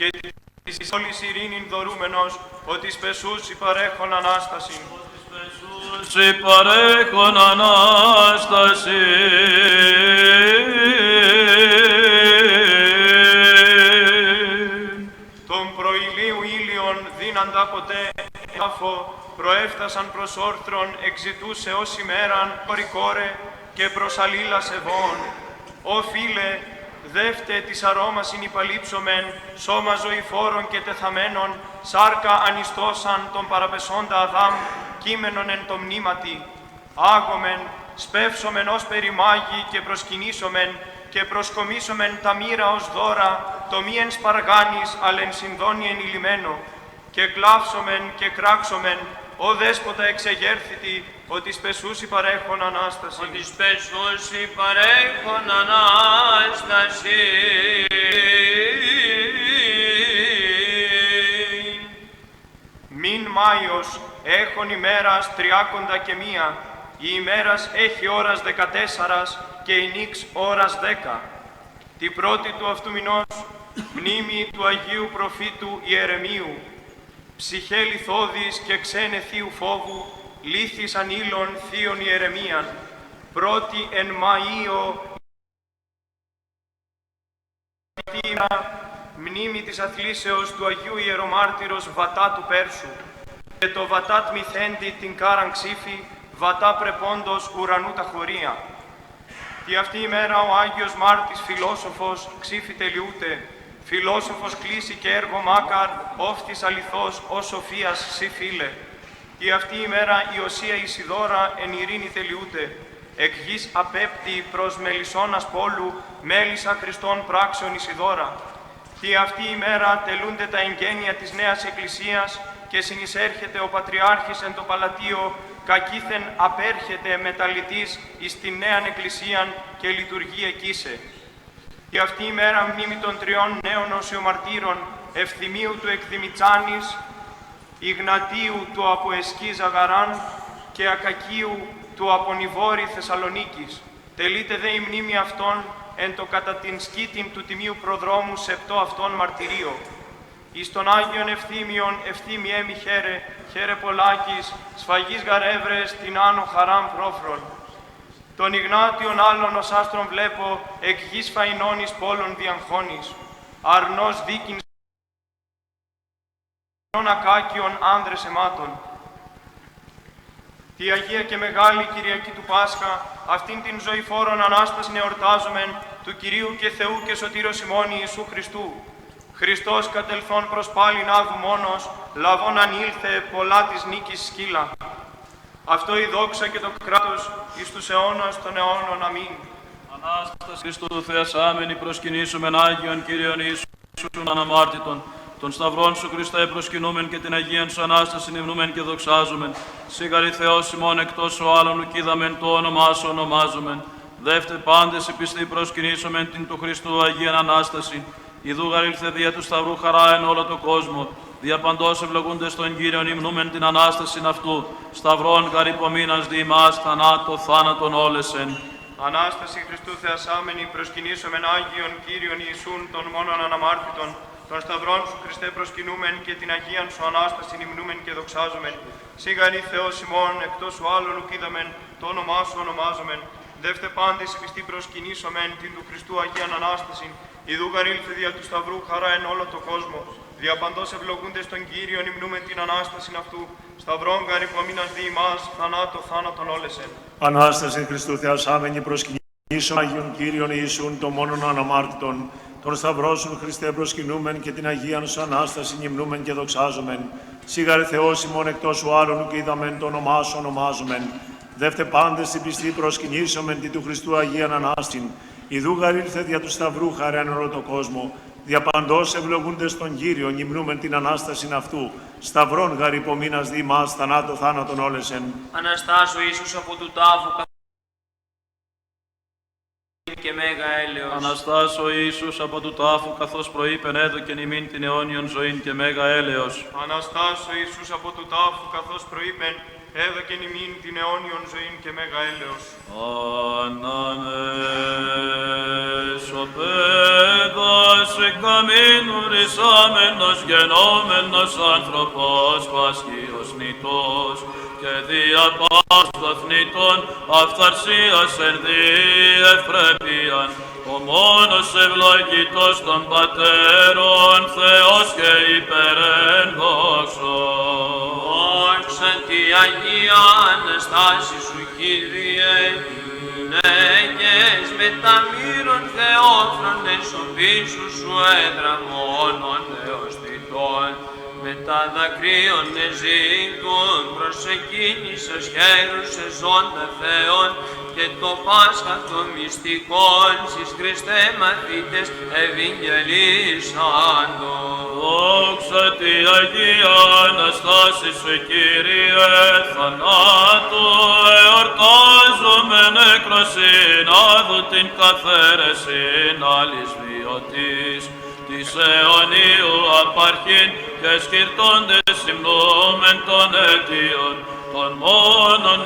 και της όλης ειρήνην δωρούμενος, ότι σπεσούς υπαρέχον Ανάσταση. Υπαρέχον Ανάσταση. Τον προηλίου ήλιον δίναντα ποτέ άφο, προέφτασαν προς όρθρον, εξητούσε ως ημέραν κορικόρε και προς αλλήλα σεβών. Ω φίλε, δεύτε της αρώμασιν υπαλείψομεν, σώμα ζωηφόρων και τεθαμένων, σάρκα ανιστώσαν τον παραπεσόντα Αδάμ, κείμενον εν το μνήματι. Άγομεν, σπεύσομεν ως περιμάγι και προσκυνήσομεν, και προσκομίσομεν τα μοίρα ως δώρα, το μη εν σπαργάνης, αλλά εν συνδόνι ενηλυμένο. Και κλάψομεν και κράξομεν, ο δέσποτα εξεγέρθητη, ότι σπεσούς υπαρέχον Ανάσταση. Ότι σπεσούς υπαρέχον Ανάσταση. Μην Μάιος έχων ημέρας 31, η ημέρας έχει ώρας 14 και η νύξ ώρας 10. Την πρώτη του αυτού μηνός, μνήμη του Αγίου Προφήτου Ιερεμίου, ψυχέ λιθώδης και ξένε θείου φόβου, λύθης ανήλων θείων Ιερεμίαν, πρώτη εν Μαΐο, μνήμη της αθλήσεως του Αγίου Ιερομάρτυρος Βατά του Πέρσου, και το Βατάτ μυθέντη την κάραν ξύφη, Βατά πρεπόντος ουρανού τα χωρία. Τι αυτή η μέρα ο Άγιος Μάρτης φιλόσοφος ξύφη τελειούται, φιλόσοφος κλήσει και έργο μάκαρ, όφθης αληθώς ως σοφίας σύ φίλε. Τι αυτή η μέρα η Οσία Ισιδώρα εν ειρήνη τελειούται, εκ γης απέπτη προς Μελισσώνας πόλου, μέλισσα Χριστών πράξεων Ισιδώρα. Τι αυτή η μέρα τελούνται τα εγγένεια της Νέας Εκκλησίας και συνεισέρχεται ο Πατριάρχης εν το Παλατίο, κακήθεν απέρχεται μεταλλητής εις την Νέαν Εκκλησίαν και λειτουργεί εκείσε. Και αυτή η μέρα μνήμη των τριών νέων οσιομαρτύρων, Ευθυμίου του Εκδημητσάνης, Ιγνατίου του από Εσκή Ζαγαράν και Ακακίου του από Νιβόρη Θεσσαλονίκης. Τελείται δε η μνήμη αυτών εν το κατά την σκήτην του Τιμίου Προδρόμου σεπτό αυτών μαρτυρίο. Εις τον Άγιον Ευθύμιον, ευθύμιέ μη χαίρε, χαίρε πολλάκης, σφαγής γαρεύρες, την άνω χαράμ πρόφρον. Τον Ιγνάτιον άλλον ως άστρον βλέπω, εκ γης φαϊνώνης πόλων διαγχώνης. Αρνός δίκην ακάκιον άνδρες αιμάτων. Τη Αγία και Μεγάλη Κυριακή του Πάσχα, αυτήν την ζωηφόρον Ανάσταση εορτάζομεν του Κυρίου και Θεού και Σωτήρος ημών Ιησού Χριστού. Χριστός κατελθόν προς πάλιν άδου μόνος, λαβών ανήλθε πολλά της νίκης σκύλα. Αυτό η δόξα και το κράτος εις τους αιώνας των αιώνων. Αμήν. Ανάσταση Χριστού θεασάμενη προσκυνήσομεν Άγιον Κύριον Ιησούν αναμάρτητον. Τον Σταυρόν σου Χριστέ προσκυνούμεν και την Αγίαν σου Ανάσταση νυμνούμεν και δοξάζομεν. Σίγαρη Θεός ημών εκτός ο άλλων ουκίδαμεν το όνομά σου ονομάζομεν. Δεύτε πάντες οι πιστοί προσκυνήσομεν την του Χριστού Αγίαν Ανάσταση. Ιδού γαρήλθε δια του Σταυρού χαρά εν όλο το κόσμο. Δια παντός ευλογούντες τον Κύριον υμνούμεν την Ανάστασιν αυτού. Σταυρών γαρυπομείνας δι' ημάς θανάτω θάνατον όλεσεν. Ανάσταση Χριστού θεασάμενη προσκυνήσομεν Άγιον Κύριον Ιησούν των μόνον αναμάρτητων. Τον Σταυρόν σου Χριστέ προσκυνούμεν και την Αγίαν σου Ανάσταση υμνούμεν και δοξάζομεν. Σίγαρη Θεός ημών εκτός σου άλλων ουκίδαμεν, το όνομά σου ονομάζομεν. Δεύτε πάντες οι πιστοί προσκυνήσομεν την του Χριστού Αγίαν Ανάσταση. Ιδού γαρήλθε δια του Σταυρού χαρά εν όλο το κόσμο. Δια παντός ευλογούντες τον Κύριον υμνούμεν την Ανάσταση αυτού. Σταυρόν γαρυπομείνας δι' ημάς θανάτω θάνατον όλεσεν. Ανάσταση Χριστού θεασάμενη προσκυνήσομεν Άγιον Κύριον Ιησούν των μόνον αναμάρτητων. Τον Σταυρό σου Χριστέ προσκυνούμεν και την Αγίαν σου Ανάσταση υμνούμεν και δοξάζομεν. Σίγαρε Θεός ημών εκτός σου άλλων ουκ είδαμεν το όνομά σου ονομάζομεν. Δεύτε πάντες οι πιστοί προσκυνήσομεν τη του Χριστού Αγίαν Ανάστην. Ιδού γαρήλθε δια του Σταυρού χαρέν όλο το κόσμο. Δια παντός ευλογούντες τον Κύριον υμνούμεν την Ανάστασιν αυτού. Σταυρών γαρυπομείνας δι' ημάς θανάτω θάνατον όλεσεν. Αναστάσου Ιησούς από του τάφου και μέγα έλεος. Αναστάσω Ιησούς από του τάφου, καθώς προείπεν έδωκεν ημίν την αιώνιον ζωήν και μέγα έλεος. Αναστάσω Ιησούς από του τάφου, καθώς προείπεν έδωκεν ημίν την αιώνιον ζωήν και μέγα έλεος. Ανανές ο πέδας εκαμήνου ρησάμενος γενόμενος άνθρωπος πάσχιος νητός και δια πάσχος νητών αυθαρσίας εν διευπρέπειαν ο μόνος ευλογητός των πατέρων Θεός και υπερενδόξος. Δόξα τη Αγία Αναστάση σου, Κύριε, γυναίκες με τα μύρων θεόφρονες οπίσου σου έδρα μόνον εωστητών, με τα δακρύων εζήτων προσεκίνησας χέρους εζώντα Θεών και το Πάσχα των μυστικών σεις Χριστέ μαθήτες ευηγγελίσαντο. Δόξα τη Αγία Αναστάση σου, Κύριε, θανάτου εορτάζομαι νεκροσύν, άδου την καθαίρεσιν άλλης βιωτής, της αιωνίου απαρχήν και σκυρτώντες υμνούμεν των αιτίων, των μόνων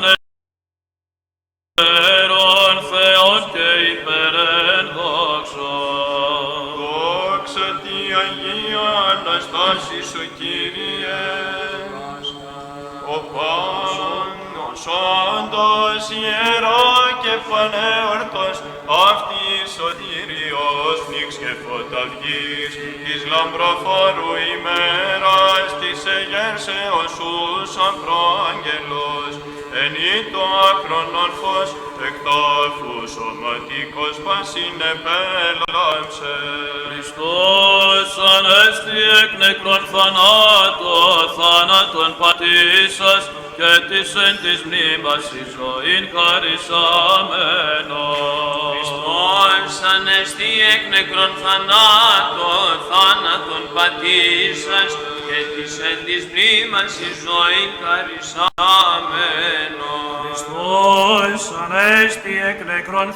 Θεών και υπερενδόξων. Δόξα τη Αγία Αναστάση σου, Κύριε, ο Πάνος όντως ιερά και πανέορτος, αυτής σωτηριος νύξ και φωταυγής, της λαμπροφόρου ημέρας, της εγέρσεως ούσαν προάγγελος, ενήτω άκρονον φως, εκτάφου σωματικός πασίν επέλαμψε. Χριστός ανέστη εκ νεκρών θάνατον πατήσας και της εν της μνήμας η ζωήν χαρισάμενος. Χριστός ανέστη εκ νεκρών θάνατον πατήσας και της εν της μνήμας η ζωήν χαρισάμενος. Χριστός ανέστη εκ νεκρών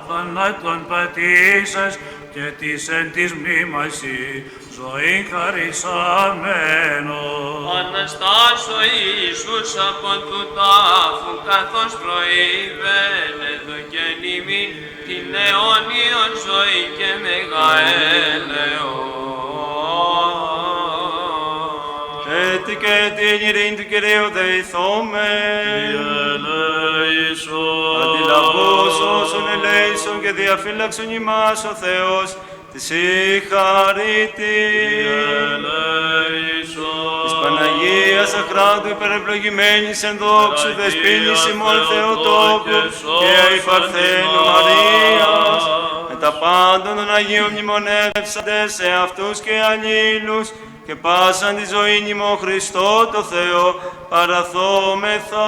θάνατον πατήσας και της εν της μνήμας η ζωήν χαρισάμενος. Αναστάσω Ιησούς από του τάφου, καθώς προείπεν εδωκεν ημίν την αιώνιον ζωή και μέγα έλεος. Έτσι και την ειρήνη του Κυρίου δεηθόμεν. Αντιλαβούς όσων ελέησον και διαφύλαξον ημάς ο Θεός, της συγχαρήτη. Της Παναγίας αχράντου υπερευλογημένης εν δόξου δεσποίνης ημών Θεοτόκου και η Παρθένου Μαρίας, με τα πάντων των Αγίων μνημονεύσαντες σε αυτούς και αλλήλους, και πάσαν τη ζωή ημών Χριστό το Θεό παραθόμεθα.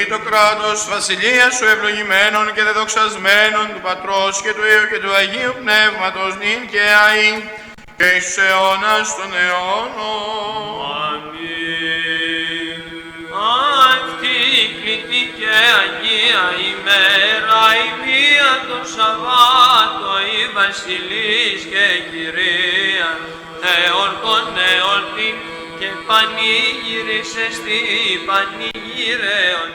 Το κράτος βασιλείας σου ευλογημένων και δεδοξασμένων του Πατρός και του Υιού και του Αγίου Πνεύματος νυν και αΐ και εις τους αιώνας των αιώνων. Αμήν. Αυτή η κλητή και Αγία ημέρα η μία το Σαββάτο η Βασιλής και Κυρία εορτών εορτήν και πανήγυρισε στη πανηγυρέων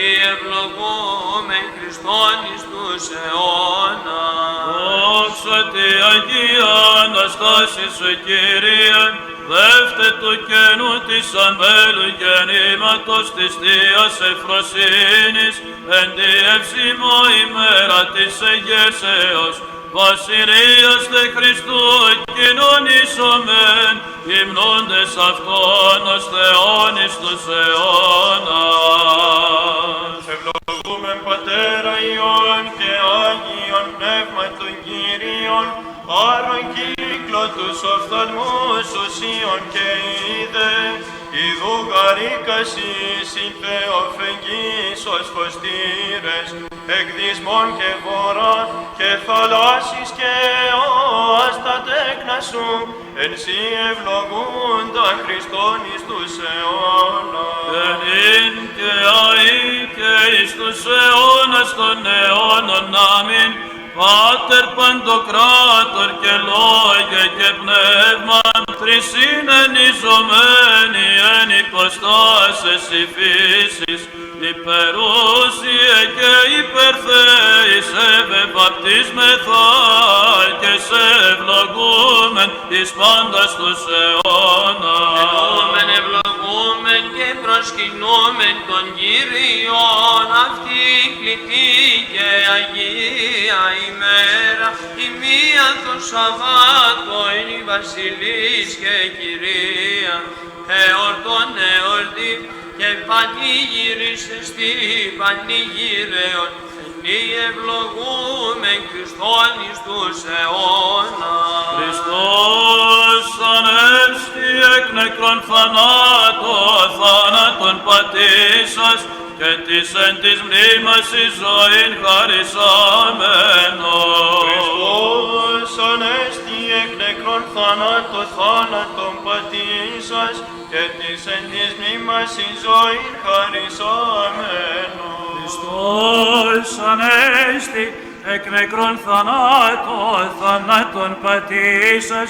η ευλογούμεν Χριστόν εις τους αιώνας. Δόξα τη Αγία Αναστάση σου, Κύριε, δεύτε του καινού της αμέλου γεννήματος της Θείας Ευφροσύνης, εν τη ευσήμω ημέρα της εγέρσεως, Βασιλείας Τε Χριστού κοινωνήσομεν, υμνούντες Αυτόν ως Θεόν εις τους αιώνας. Ευλογούμεν Πατέρα Υιόν και Άγιον Πνεύματον Κύριον, άρον κύκλο τους οφθαλμούς ουσίων και είδε, ιδού γαρίκασις η Θεοφεγγής ως φωστήρες, εκδισμών και βορρά και θαλάσσης και ως τα τέκνα σου, εν σοι ευλογούντα Χριστόν εις τους αιώνας. Εν ειν και αεί και εις τους αιώνας των αιώνων. Αμήν. Πάτερ Παντοκράτορ και Λόγε και Πνεύμα, τρισυνενιζομένοι εν υποστάσες η φύσης, υπερούσιε και υπερθέης ευεβαπτίσμεθα και σε ευλογούμεν εις πάντας τους αιώνας. Ευλογούμεν, ευλογούμεν και προσκυνούμεν τον Κύριον, αυτή κλητή και Αγία ημέρα, η μία το Σαββάτο είναι η Βασιλής και Κυρία, εορτών εορτή και πανηγύρισε στη πανηγύρεων, ενή ευλογούμεν Χριστόν εις τους αιώνας. Χριστός ανέστη εκ νεκρών θάνατον πατήσας και της εν της μνήμας εις ζωήν χαρισάμενος. Χριστός ανέστη εκ νεκρών θάνατον πατήσας και της εν της μνήμας εις ζωήν χαρισάμενος. Χριστός ανέστη εκ νεκρών θανάτων πατήσας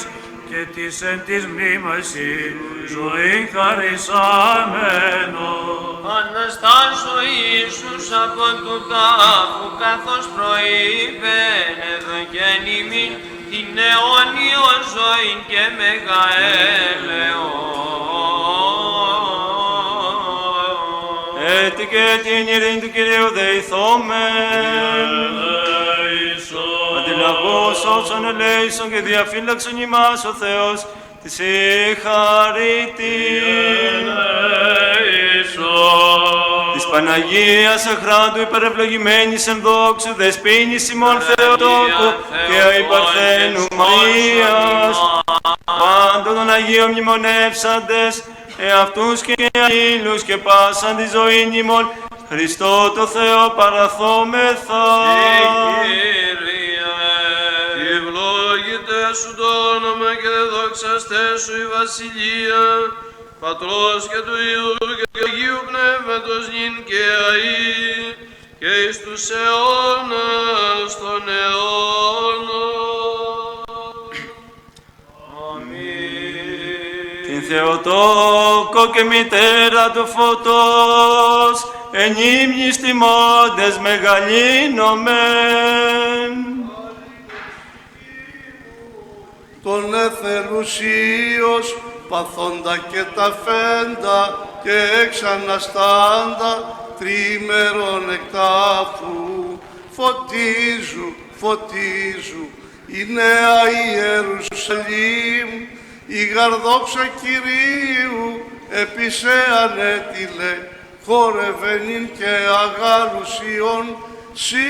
και της εν της μνήμας η ζωή χαρισάμενος. Αναστάσω Ιησούς από του τάφου, καθώς προείπεν εδώ και νημήν την αιώνιο ζωή και μεγαέλεον. Έτη και την ειρήνη του Κυρίου δεηθόμεν. Αντιλαβώς όσων ελέησον και διαφύλαξον ημάς ο Θεός της συγχαρητήν. Της Παναγίας αχράντου υπερευλογημένης εν δόξου δεσποίνης ημών Θεοτόκου και αϊπαρθένου Μαρίας, πάντων των Αγίων μνημονεύσαντες, εαυτούς και αλλήλους και πάσαν τη ζωήν ημών, Χριστό το Θεό παραθόμεθα. Ευλόγητε σου το όνομα και δόξαστε σου η Βασιλεία, Πατρός και του Υιού και του Αγίου Πνεύματος νυν και αεί και εις τους αιώνας των αιώνων. Αμήν. Την Θεοτόκο και μητέρα του φωτός, εν ύμνης τιμώντες μεγαλύνομεν. Τον εθελουσίος παθόντα και τα φέντα και εξαναστάντα τρίμερον εκτάφου. Φωτίζου η νέα Ιερουσαλήμ, η γαρδόξα Κυρίου επισέ ανέτειλε, χορευενήν και αγάλουσιον, σύ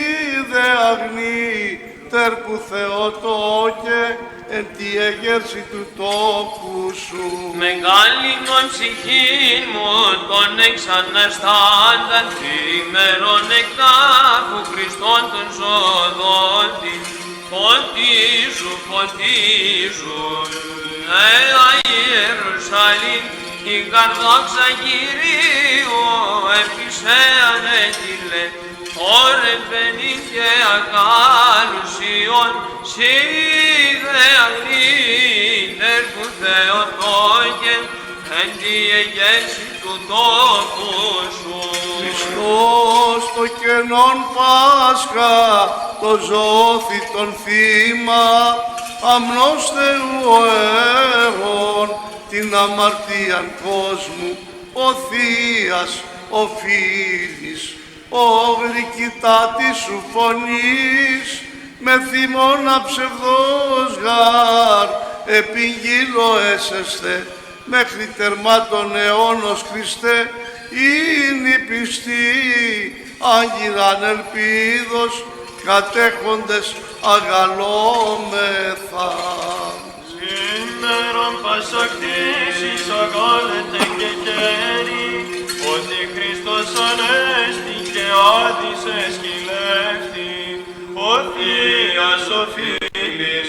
δε αγνή τέρπου Θεοτόκε, εν τη εγέρση του τόπου σου. Μεγάλην ψυχήν μου τον εξαναστάνταν τρίμερον εκτάφου Χριστόν τον ζωδότη. Φωτίζου, νέα Ιερουσαλήμ, η καρδόξα Κυρίου επισέ ανέτειλε, χορευενήν και αγάλουσιον, σύ δε αγνήντερ που Θεοτόκε, εν τη εγέρση του τόπου σου. Χριστός το κενόν Πάσχα, το ζώθη τον θύμα, αμνός Θεού ο αίων, την αμαρτίαν κόσμου, ο Θείας, ο Φίλης, ο γλυκητάτης σου φωνής, με θυμώνα ψευδός γάρ, επιγγύλω έσεσθε, μέχρι τερμάτων αιώνος Χριστέ, είναι η πιστή, άγγυραν ελπίδος, κατέχοντες αγαλόμεθα. Σήμερον πασακτήσεις αγάλετε και κέρι, ότι Χριστός ανέστη και άδεισε σκυλεύτη, ο Θείας ο Φίλης,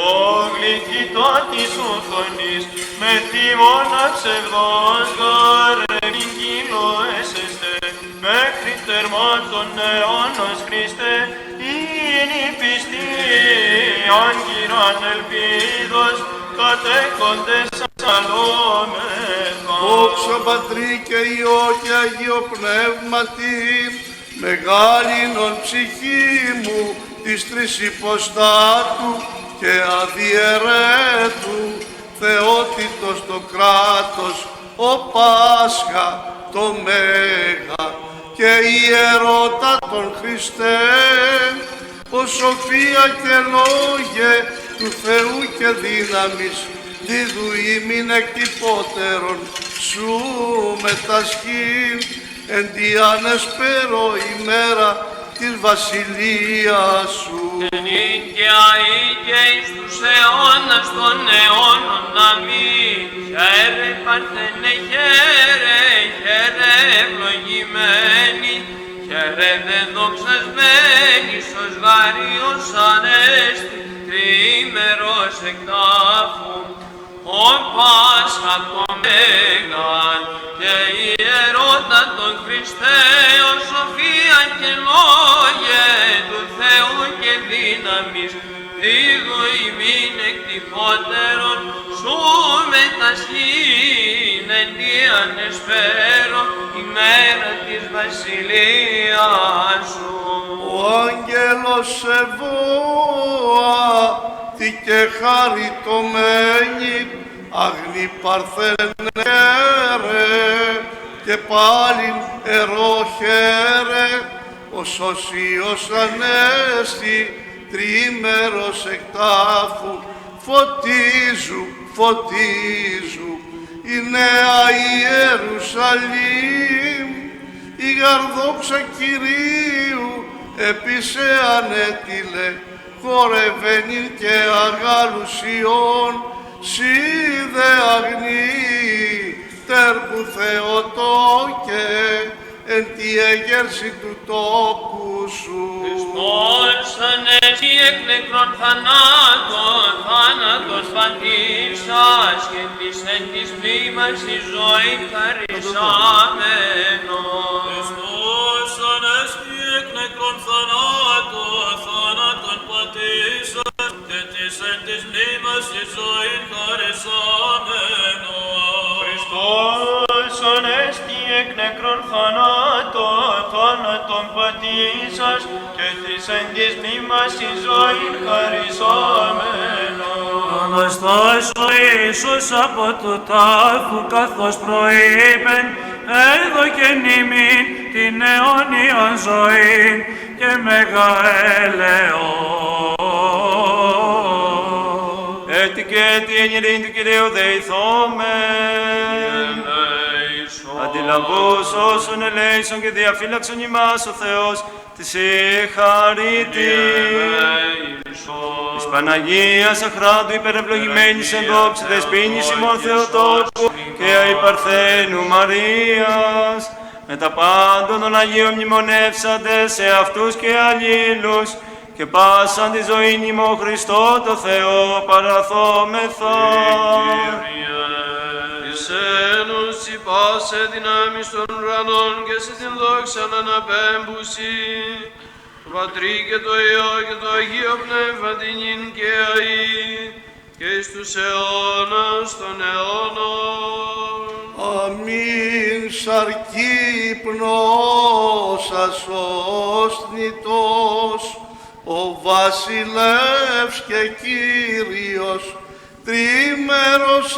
ο γλυκητάτης ο φωνής, με θυμώνα ψευδός γάρ επιγγύλω έσεσθε, μέχρι τερμάτων αιώνος Χριστέ, είναι η πιστή άγκυραν ελπίδος, κατέχοντες σαλόμεθα. Δόξα Πατρί και Υιό και Αγίο Πνεύματι, μεγάλην ψυχή μου της τρεις υποστάτου και αδιαιρέτου, θεότητος το κράτος, ο Πάσχα το Μέγα και ιερώτα τον Χριστέ, ο σοφία και λόγε του Θεού και δύναμης, δίδου ημίν εκτυπώτερον σου μετασχήν, εν τη ανεσπέρο ημέρα της βασιλείας σου. Νυν και αεί και εις τους αιώνας των αιώνων, αμήν. Χαίρε Παρθένε, χαίρε, χαίρε ευλογημένη, χαίρε δε δοξασμένη, ως βάριος ανέστη, τριήμερος εκτάφου. Ο Πάσχα το Μέγαν και ιερώτα τον Χριστέ, ο σοφία και λόγε του Θεού και δύναμης, δίδου ημίν εκτυπώτερον σου μετασχήν, εν τη ανεσπέρο ημέρα της βασιλείας σου. Ο άγγελος Σεβώα, τι και χαριτωμένη, αγνή Παρθένε, και πάλιν εροχέρε, ο σωσίος ανέστη, τριήμερος εκτάφου, φωτίζου, φωτίζου, η νέα Ιερουσαλήμ, η γαρδόξα Κυρίου, επίσε ανέτειλε, χορευένην και αγαλουσιών, σύ δε αγνή, τέρπου Θεοτόκε, εν τη έγερση του τόπου σου. Χριστός ανέστη εκ νεκρών θανάτων, θάνατος πατήσας, και της εν της μνήμας η ζωή χαρισάμενος. Χριστός ανέστη εκ νεκρών θανάτων, θάνατον πατήσας, και της εν της μνήμας η ζωή χαρισάμενος. Χριστός ανέστη εκ νεκρών θανάτων, θάνατον πατήσας, και της εν της μνήμας η ζωή χαρισάμενος. Αναστάς ο Ιησούς από του τάφου, καθώς προείπεν, έδωκεν ημίν την αιώνιον ζωήν και μεγαέλεον. Έτη και έτη ενηρήν του Κυρίου δεηθόμεν. Αντιλαβούς όσων ελέησον και διαφύλαξον ημάς ο Θεός, της ηχαρήτη. Της Παναγίας αχράντου υπερευλογημένης εν δόξη δεσποίνης ημών Θεοτόκου και αϊπαρθένου Μαρίας, με τα πάντων των Αγίων μνημονεύσαντες σε αυτούς και αλλήλους, και πάσαν τη ζωήν ημών Χριστό το Θεό παραθόμεθα. Ισένους η πάσε δυνάμεις των ουρανών και σε την δόξα να αναπέμπουσι, το Πατρί και το Υιό και το Αγίο Πνεύμα την νυν και αεί και εις τους αιώνας των αιώνων. Αμήν. Σαρκή πνός ασώστνητος, ο Βασιλεύς και Κύριος, τρίμερος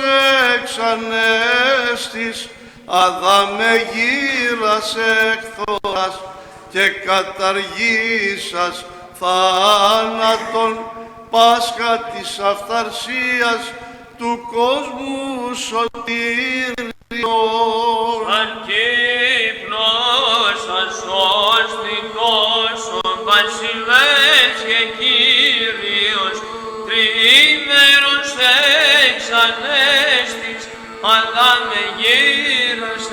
εξ ανέστης, αδάμε γύρας εκθώρας και καταργήσας θάνατον, Πάσχα της αυθαρσίας του κόσμου σωτήριον. Αρκύπνος ασώστητος, ο Βασιλεύς και Κύριος, τριήμερος εξ ανέστης, αδάμε γύρας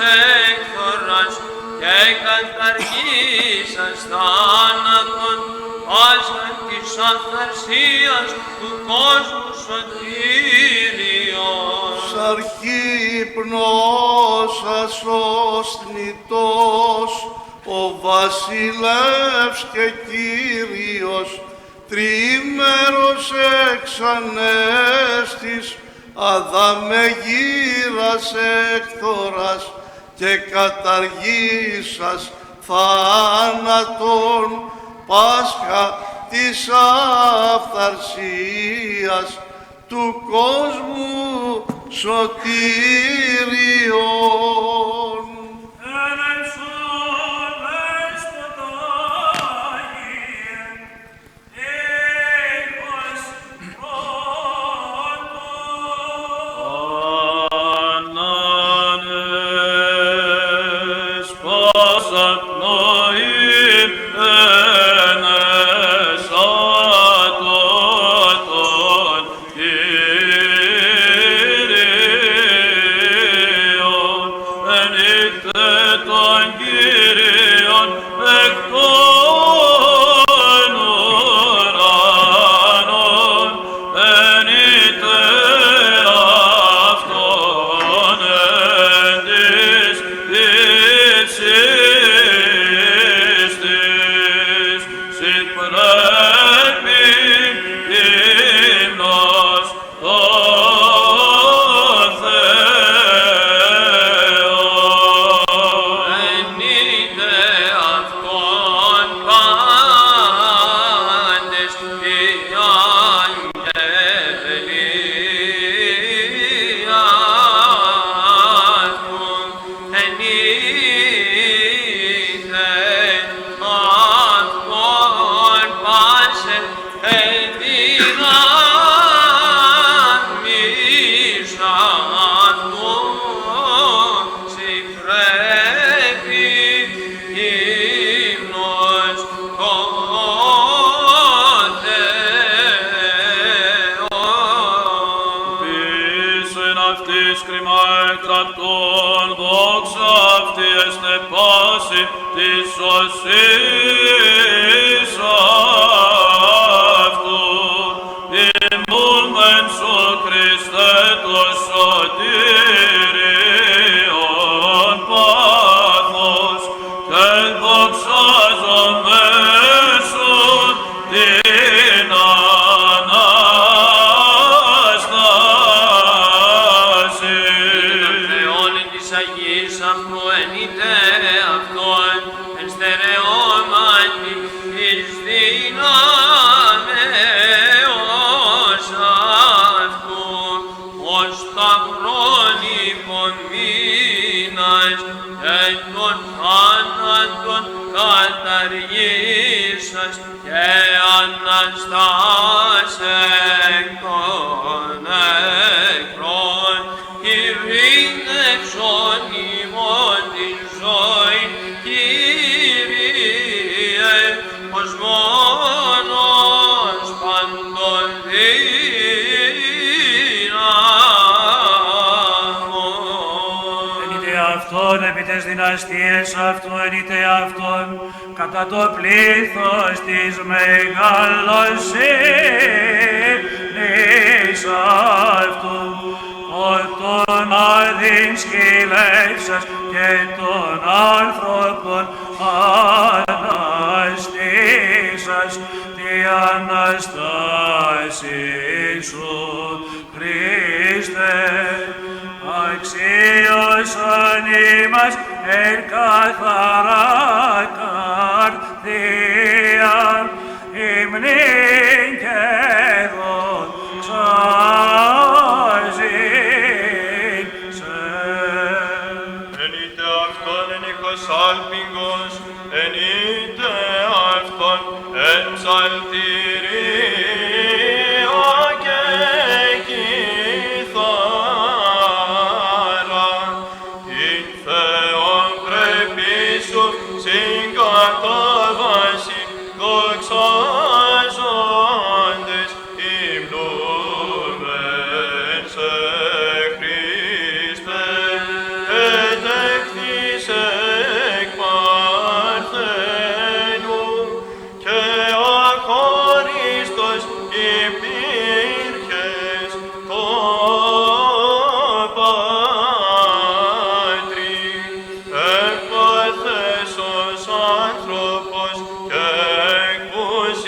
έκθωρας και καταργήσας θάνατον, Πάσχα της αυθαρσίας του κόσμου σωτήριον. Σαρκύπνος ασώστνητος, ο Βασιλεύς και Κύριος, τριήμερος εξ ανέστης, Αδάμε γύρας έκθορας και καταργήσας θάνατον, Πάσχα της αυθαρσίας του κόσμου σωτήριον. Δυναστείες αυτού ενείται αυτόν κατά το πλήθος της μεγαλοσύνης αυτού, τον αδειν σκυλεύσας και των άνθρωπων αναστήσας τη Αναστάση σου, Χριστέ, αξίωσον ημάς εν καθαρά καρδία, υμνήν και δοξάζειν σε. Ενείτε αυτόν εν ήχος άλπιγγος, ενείτε αυτόν εν ψαλτηρία και κιθάρα, την Θεόν πρέπει σου συγκατάβαση δοξάζοντες υμνούμεν σε Χριστέ, ετέχθης εκ Παρθένου και αχώριστος υπήρχες το Πατρί, ευπαθές ως άνθρωπος και εκπούς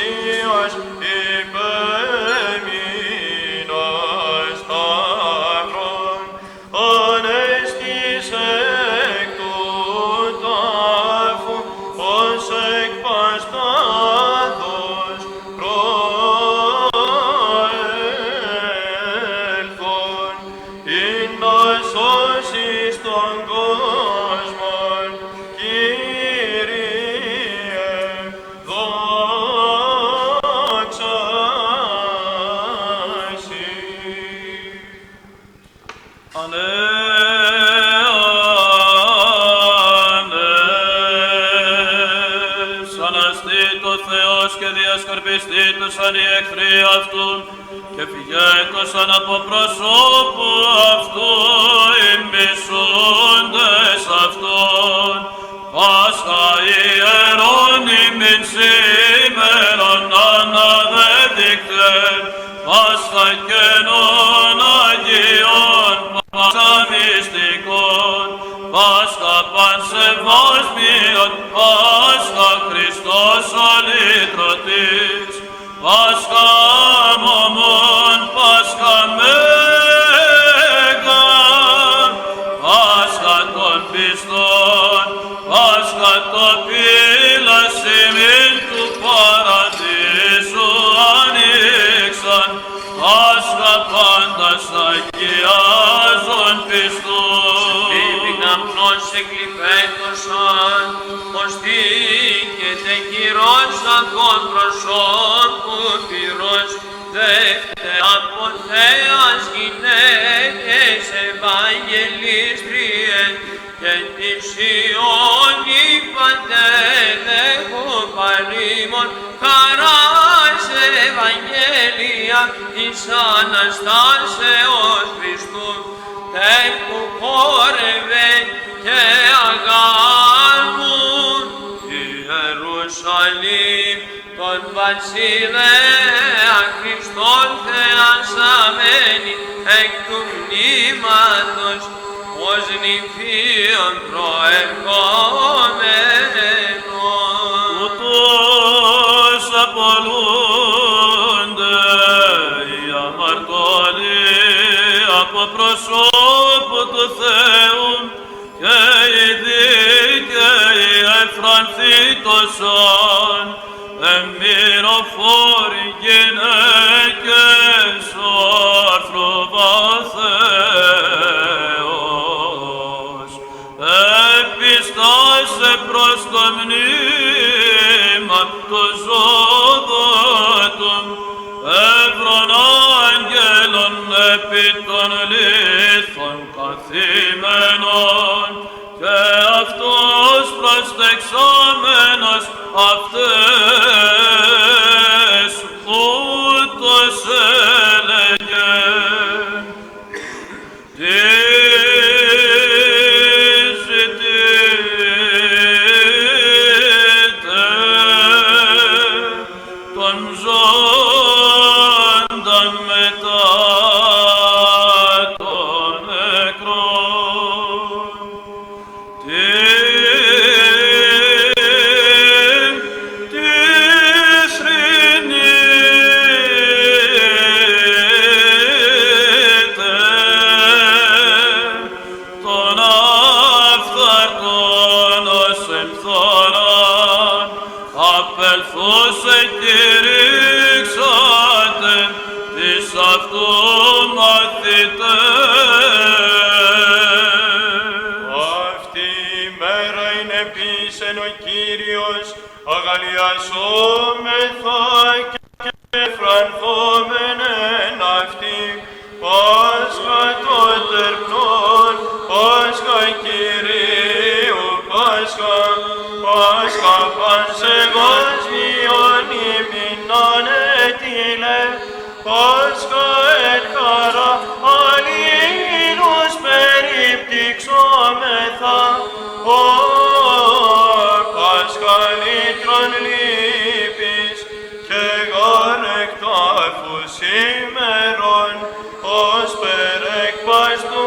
διασκορπιστήτωσαν οι εχθροί αυτού και φυγέτωσαν από προσώπου αυτού οι μισούντες αυτόν. Πάσχα ιερών ημιν σήμερον αναδεδεικτεν, Πάσχα καινών Αγίων, Πάσχα μυστικών, Πάσχα πανσεβάσμιον, Πάσχα Χριστός ο λυτρωτής, Πάσχα μωμόν, Πάσχα μέγαν, Πάσχα των πιστών, Πάσχα το πύλασιμήν του παραδείσου ανοίξαν, Πάσχα πάντας αγιάζων πιστών. Επικαπνός εκλειπέτωσαν, οστήκεται κυρός ακόν προσώπου πυρός, δεύτερα από Θεάς γυναίκες Ευαγγελίστριες, και τη Σιώνη παντέλεχο παρήμων χαράς Ευαγγέλια της Αναστάσεως Χριστού, που χόρευε και αγάλμουν Ιερουσαλήμ τον βασιλέα Χριστόν θεασαμένη εκ του μνήματος ως νυμφίων προερχόμενων. Ούτως απολούνται οι αμαρτωλοί από προσώπου του Θεού και οι δίκαιοι εφρανθήτωσαν, εμμυροφόροι γυναίκες όρθρου βαθέως, επιστάσε προς το μνήμα του ζωδότου, εύρων άγγελων επί των λίθων καθήμενων, και αυτός προστεξόμενος αυτές ούτως έλεγε. Τι ζητείτε των ζώντων μετά των νεκρών? Τι θρηνείτε των αυθαρτών ως εμφθοράν, απελθούσε κηρύξατε της αυτού μαθητές. Αυτή η μέρα είναι πίσεν ο Κύριος, αγαλιασόμεθα και φρανθόμενεν αυτή. Πάσχα το τερπνόν, Πάσχα Κυρίου, Πάσχα, Πάσχα πανσεβάσμιον ημιν ανέτειλε, Πάσχα εν χαρά αλλήλους περιπτυξόμεθα, ο Πάσχα λύτρων λύπης και γαρεκτάφου σήμερον, ως περεκπάστου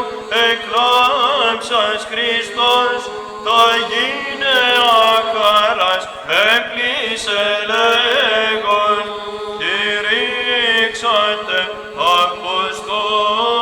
εκλάμψας Χριστός, τα γίνεα χαράς έπλησε λέγον, κηρύξατε Αποστόλοι.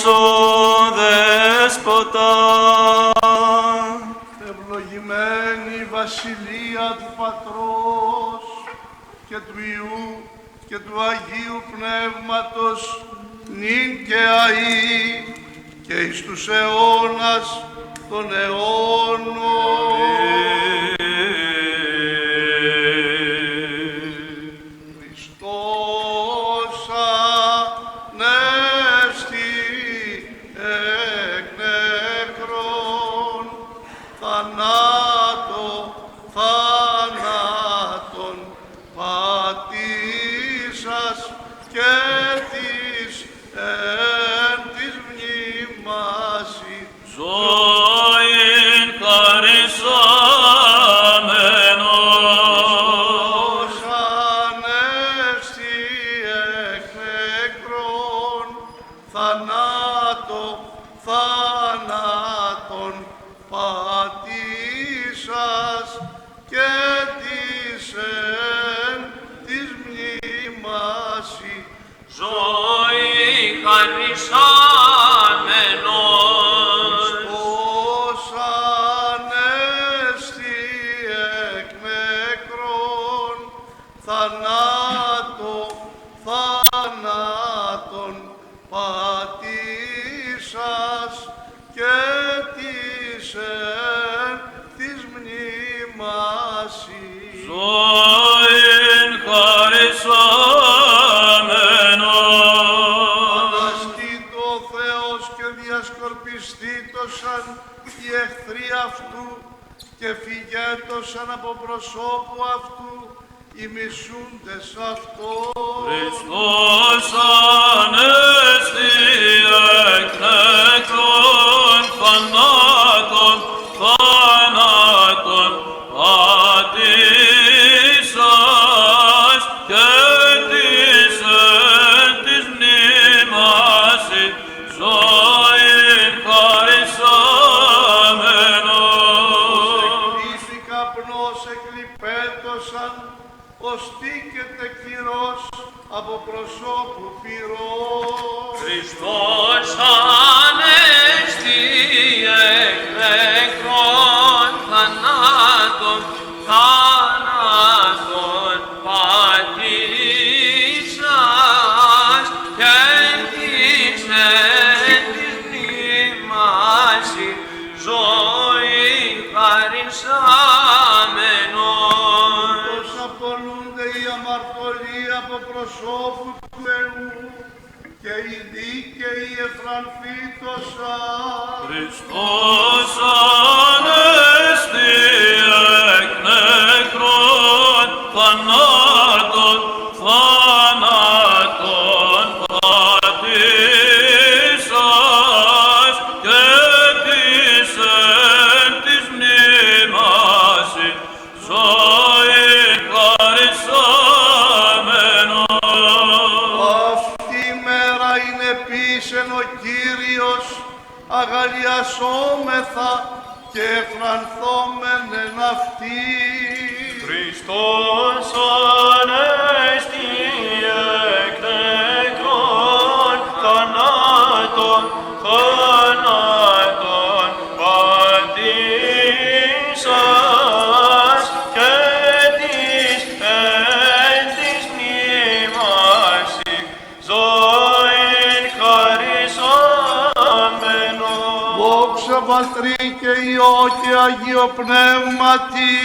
ο Δέσποτα. Ευλογημένη η βασιλεία του Πατρός και του Υιού και του Αγίου Πνεύματος, νυν και αεί και εις τους αιώνας των αιώνων. Χριστός ανέστη εκ νεκρών, θάνατον πατήσας και της εν της μνήμασι. Ζωήν χαρισάμενος. Ανέστη εκ νεκρών, θάνατον πατήσας και της εν της μνήμασι. Ζωή χαρισάμενος. Χριστός ανέστη εκ νεκρών, θάνατον πατήσας και της εν της μνήμασι. Ζωήν χαρισάμενος. Αναστήτω ο Θεός και διασκορπιστήτωσαν οι εχθροί αυτού και φυγέτωσαν από προσώπου αυτού οι μισούντες αυτό. Χριστός ανέστη εκ νεκρών, θανάτων πατήσας και της εν της μνήμασι. Ζωήν χαρισάμενος. Εκκλήσει καπνός εκλιπέτωσαν, οστίκεται κυρός από προσώπου πυρός. Χριστός ανέστη εκ νεκρών, θανάτων πατήσας και της εν της μνήμασι. Ζωή χαρισάμενος. Πως απολούνται οι αμαρτωλοί από προσώπου του Θεού και οι δίκαιοι εφρανθήτωσαν. Χριστός ανέστη εκ νεκρών, θανάτων πατήσας και της εν της μνήμασι. Ζωήν χαρισάμενος. Αυτή η μέρα είναι επίσεν ο Κύριος, αγαλιασόμεθα και εφρανθόμεν εν αυτή. Χριστός ανέστη εκ νεκρών, θανάτων πατήσας και της εν της μνήμασι. Ζωήν χαρισάμενος. Δόξα Πατρί και Υιό και Αγίο Πνεύματι.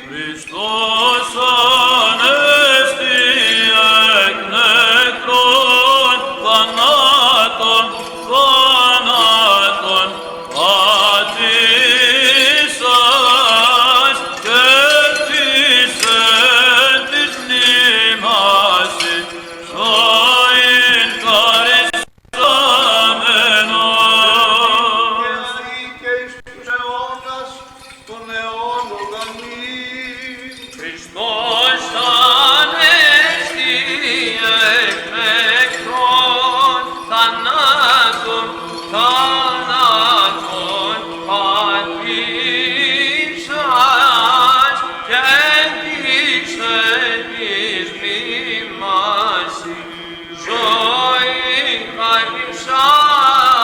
Χριστός ανέστη εκ νεκρών, θανάτων πατήσας και της εν της μνήμασι. Ζωήν χαρισάμενος. Και εις τους αιώνας των αιώνων. Αμήν. Χριστός ανέστη εκ νεκρών, θανάτων πατήσας και της εν της μνήμασι. Ζωή χαρισάμενος.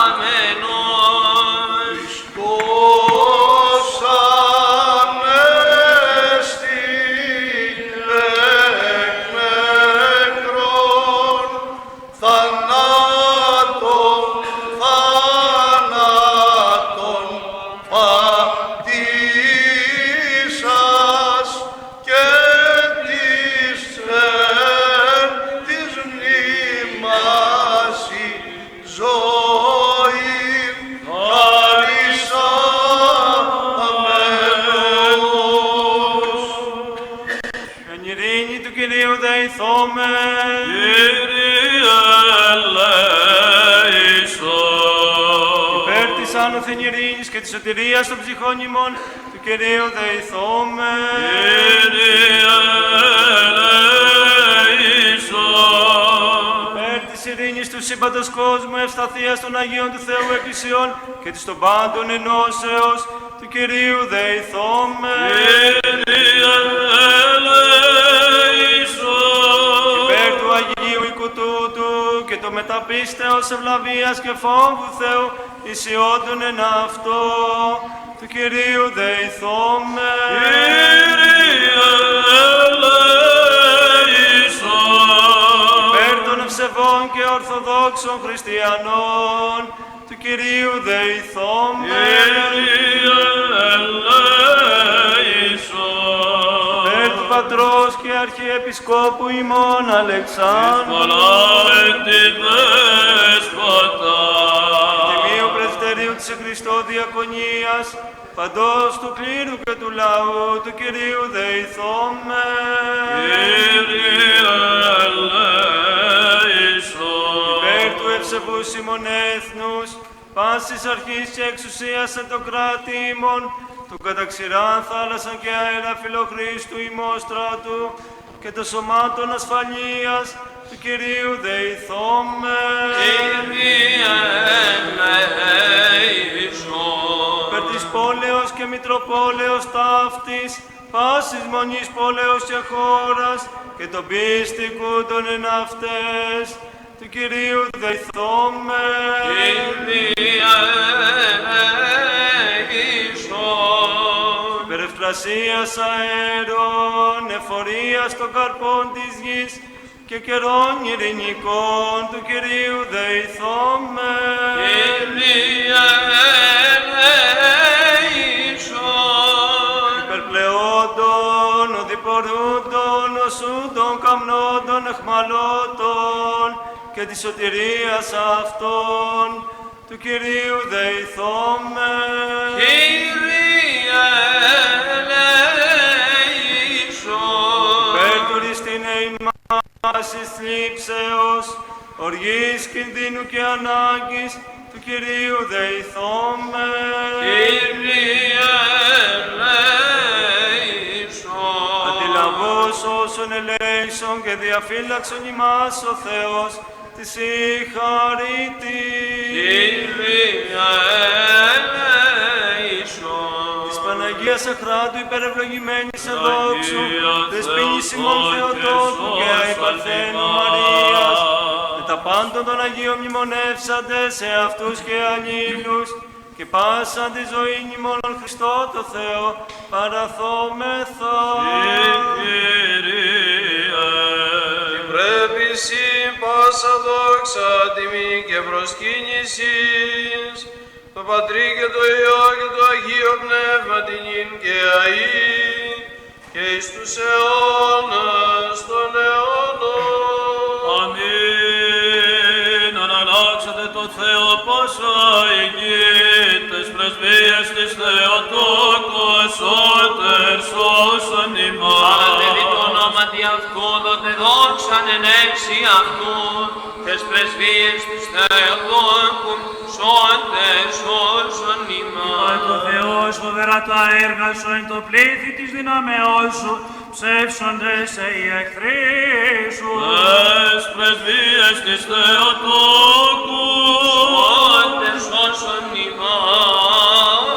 Υπέρ της άνωθεν ειρήνης και της σωτηρίας των ψυχών ημών, του Κυρίου δεηθώμε. Υπέρ της ειρήνης του σύμπαντος κόσμου, ευσταθίας των Αγίων του Θεού Εκκλησιών και της των πάντων ενώσεως, του Κυρίου δεηθώμε. Υπέρ του Αγίου οίκου τούτου και το μεταπίστεως ευλαβίας και φόβου Θεού, ισιόντων εν αυτό, του Κυρίου δεηθώμε. Υπέρ των ευσεβών και ορθοδόξων χριστιανών, του Κυρίου δεηθώμε. Υπέρ του Πατρός και Αρχιεπισκόπου ημών Αλεξάνδρου, Τιμίου Πρεσβυτερίου της Χριστό Διακονίας, παντός του κλήρου και του λαού, του Κυρίου δεηθώμε. Υπέρ του ευσεβούς ημών έθνους, πάσης αρχής και εξουσίας εν το κράτη ημών, του καταξηράν θάλασσαν και αέρα φιλοχρήστου ημών στράτου, και των σωμάτων ασφαλείας, του Κυρίου δεηθώμε. Περ της πόλεως και μητροπόλεως ταύτης, πάσης μονής πόλεως και χώρας, και των πίστικου των εν αυτές, του Κυρίου δεηθώμε. Υπερευκρασίας αέρων, εφορίας των καρπών της γης και καιρών ειρηνικών, του Κυρίου δεηθώμε. Υπερπλεόντων, οδηπορούντων, οσούντων, καμνόντων, εχμαλώτων και της σωτηρίας αυτών, του Κυρίου δεηθώμε. Υπέρ του ρηστίνε ημάς εις θλίψεως, οργής, κινδύνου και ανάγκης, του Κυρίου δεηθώμε. Αντιλαβώς όσων ελέησον και διαφύλαξον ημάς ο Θεός, της συγχαρητή. Της Παναγίας Αχράντου υπερευλογημένης εδόξου, δεσποίνης ημών Θεοτόκου και αϊπαρθένου Μαρίας, με τα πάντων των Αγίων μνημονεύσαντες σε αυτούς και αλλήλους, και πάσαν τη ζωή ημών Χριστό το Θεό παραθόμεθα. Πρέπει σύ πάσα δόξα, τιμή και προσκύνησης, το Πατρί και το Υιό και το Αγίο Πνεύμα την ίν και αΐ, και εις τους αιώνας των αιώνων. Αμήν. Αναλλάξατε το Θεό πόσα ηγείτες, πρεσβείες της Θεοτόκου, εσώτερ σώσον ημάς. Παραδεύει το όνοματι αυτού, δότε δόξαν εν έξι αυτού, τες πρεσβείες της Θεοτόκου, σώτερ σώσον ημάς. Υπά το Θεός φοβερά τα έργα σου εν το πλήθη της δυναμεώς σου, ψεύσοντες σε οι εχθροί σου. Τες πρεσβείες της Θεοτόκου, Σώτερ σώσον ημάς.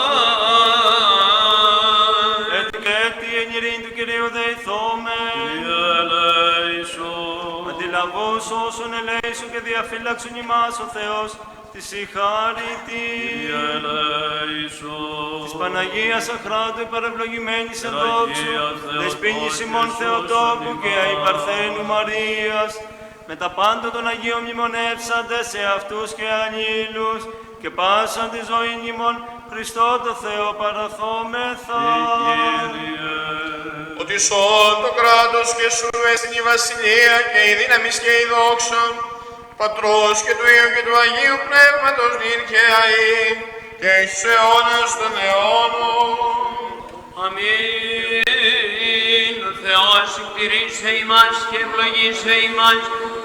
Έτσι και έτη εν ειρήνη του Κυρίου δεηθώμε. Κύριε ελέησον. Αντιλαβώς όσων ελέησον και διαφύλαξον ημάς ο Θεός, της συγχαρητή. Κύριε ελέησον. Της Παναγίας Αχράντου υπερευλογημένης εν δόξου, Αγία Θεοτόκου δεσποίνης και ημών Θεοτόκου σώσον και ημάς. αϊπαρθένου Μαρίας, με τα πάντα των Αγίων μνημονεύσαντες σε αυτούς και αλλήλους, και πάσαν τη ζωή ημών Χριστό το Θεό παραθόμεθα. Κύριε. Ότι σών το κράτος και σου έστειν η βασιλεία και η δύναμις και η δόξα, Πατρός και του Υιού και του Αγίου Πνεύματος νυν και αΐ, και εις τους αιώνας των αιώνων. Αμήν. Ο Θεός συκτηρήσε ημάς και ευλογήσε ημάς,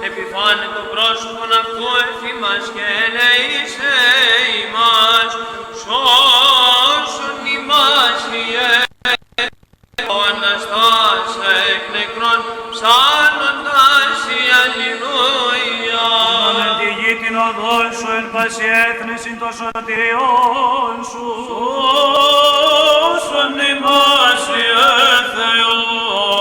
επιφάνε το πρόσωπον αυτού εφήμας και ελεήσε ημάς, σώσον ημάς Ιε, ο Αναστάς εκ νεκρών, ψάλλοντας η Αλληλούια. Αμεν τη γη την οδόν σου, εν πάση έθνη συν το σωτηριόν σου. Σώσον ημάς Ιε Θεό,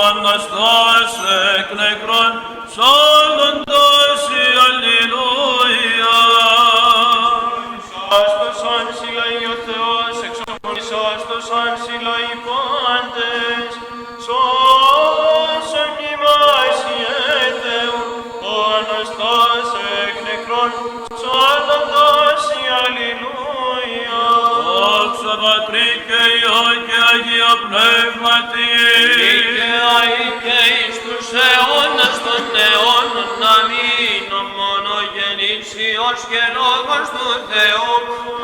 Αναστάς εκ νεκρών, ψάλλοντας η Αλληλούια. Σάστοσαν συλλαεί ο Θεός, εξομονισάστοσαν συλλαεί πάντες, σώσον ημάς Ιε Θεού, ο Αναστάς εκ νεκρών, ψάλλοντας η Αλληλούια. Δόξα Πατρί και Υιό και Αγία Πνεύματι, Δικαιάει και εις τους αιώνας των αιώνων, αμήν, ο μονογεννήσιος και λόγος του Θεού,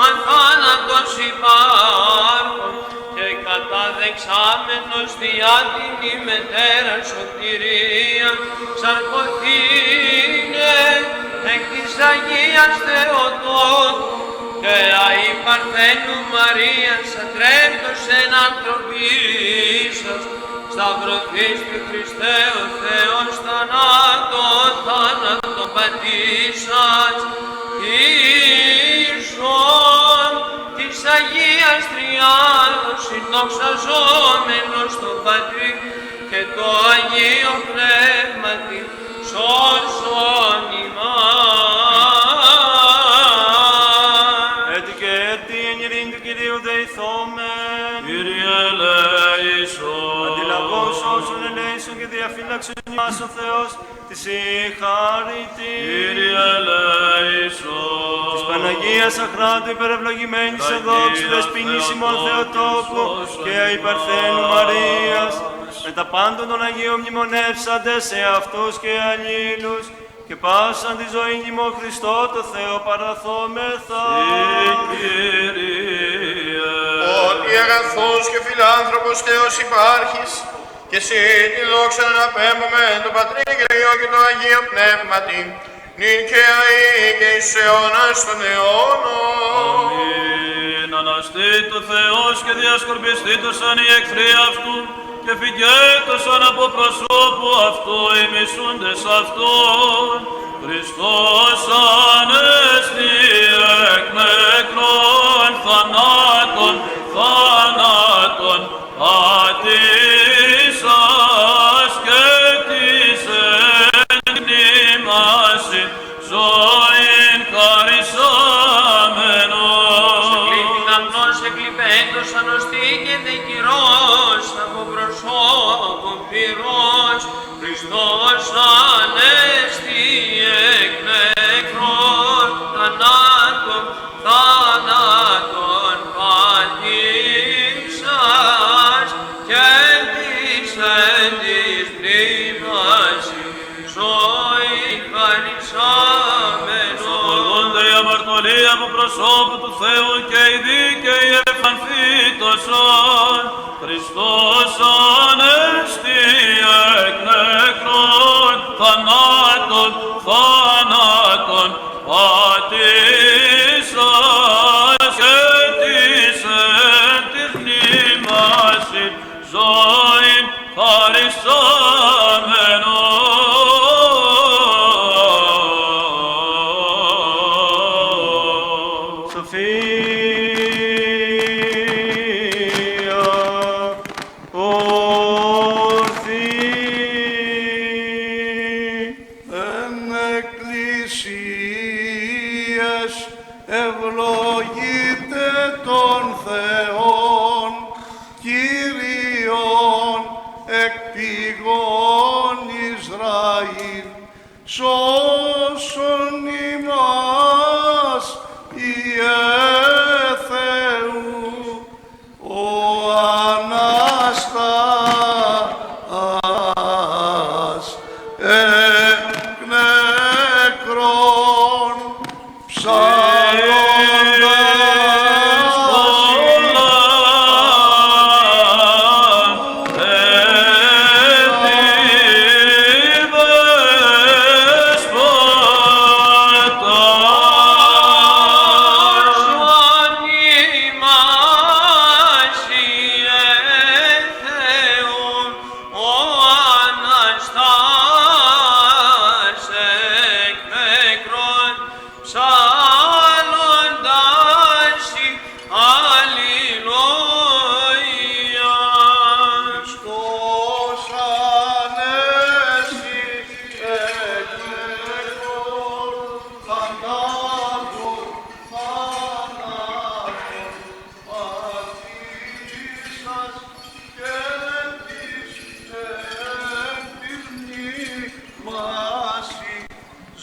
αθάνατος υπάρχων, και καταδεξάμενος διά την ημετέρα σωτηρία, σαρκωθήνε εκ της Αγίας Θεοτόκου, και αη Παρθένου Μαρίας ατρέπτος εν ανθρωπίσας, σταυρωθείς του Χριστέ ο Θεός θάνατο πατήσας, ίσον της Αγίας Τριάδος συνδοξαζόμενος το Πατρί και το Αγίο Πνεύματι, σώσον ημάς. Έτι και έτι εν ειρήνη του Κυρίου δεηθόμεν. Κύριε ελέησον. Αντιλαβώς όσων ελέησον και διαφύλαξον ημάς ο Θεός, της συγχαρητή. Κύριε ελέησον. Της Παναγίας αχράντου υπερευλογημένης εν δόξου δεσποινής ημών Θεοτόκου και η Παρθένου Μαρίας, με τα πάντων των Αγίων μνημονεύσαντες σε αυτούς και αλλήλους, και πάσαν τη ζωή ημών Χριστό το Θεό παραθόμεθα. Κύριε. Ότι αγαθός και φιλάνθρωπος Θεός υπάρχεις, και εσύ τη δόξα να αναπέμπουμε το Πατρί και το Υιό και το Αγίο Πνεύματι, νυν και αεί και εις αιώνας των αιώνων. Αμήν. Αναστήτω Θεός και διασκορπιστήτωσαν οι εχθροί αυτού, και φυγέτωσαν από προσώπου αυτού οι μισούντες αυτόν. Χριστός ανέστη εκ νεκρών, θανάτων πατήσας και της εν μνήμαση ζωήν χαρισάμενος. Εκλήθην αμνός εκλειπέντος ανοστή και δε κυρός, από προσώπου πυρός, Χριστός ανέστη εκ νεκρών, θανάτων πατήσας και της εν της μνήμαση ζωήν χαρισάμενος. Απολούνται η αμαρτωλία από προσώπου του Θεού και οι δίκαιοι εφανθήτωσαν. Χριστός ανέστη εκ νεκρών, θανάτων πατήσας και της εν της μνήμαση ζωήν χαρισάμενος. Σοφία ορθή. εν εκκλησίες ευλογείτε τον Θεόν, Κύριον εκ πηγών Ισραήλ, σώσον ημάς Ιε Θεού, ο Αναστάς εκ νεκρών, ψάλλοντας πολλά έθνη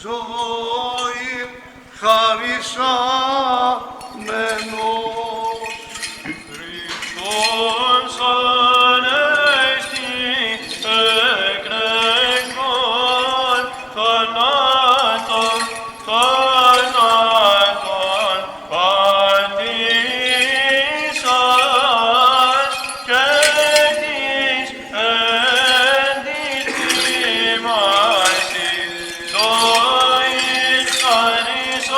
ζωή χαρισάμενος. Χριστός ανέστη εκ νεκρών θανάτων πατήσας και της εν της ημάρτης ζωής χαρισάμενος.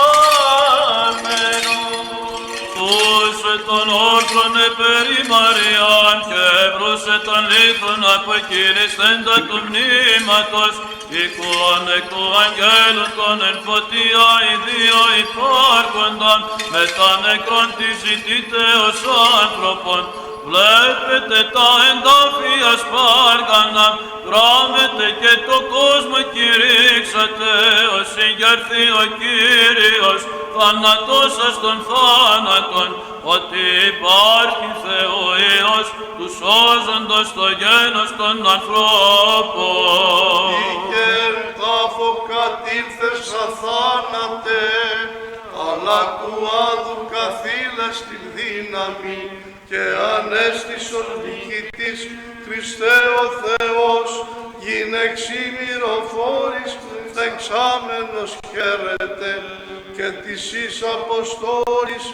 Δώσε τον όρθρον περί Μαριάν και έβρωσε τον λίθον από εκκυριστέντα του μνήματος εικόν εκ του αγγέλου των εν φωτία οι δύο υπάρχονταν με τα νεκρών τη ζητείτε ως άνθρωπον. Βλέπετε τα εντάφια σπάργανα, γράμμετε και το κόσμο κηρύξατε, ως συγκερθεί ο Κύριος, θανατώσας των θάνατων, ότι υπάρχει Θεό Υιός, του σώζοντος το γένος των ανθρώπων. Ήγερ τάφο κατήλθες αθάνατε, αλλά του άδου καθήλες την δύναμη, και ανέστησον διοικητής Χριστέ ο Θεός, γυναιξήμυροφόρης δεξάμενος χαίρεται, και της εις Αποστόλης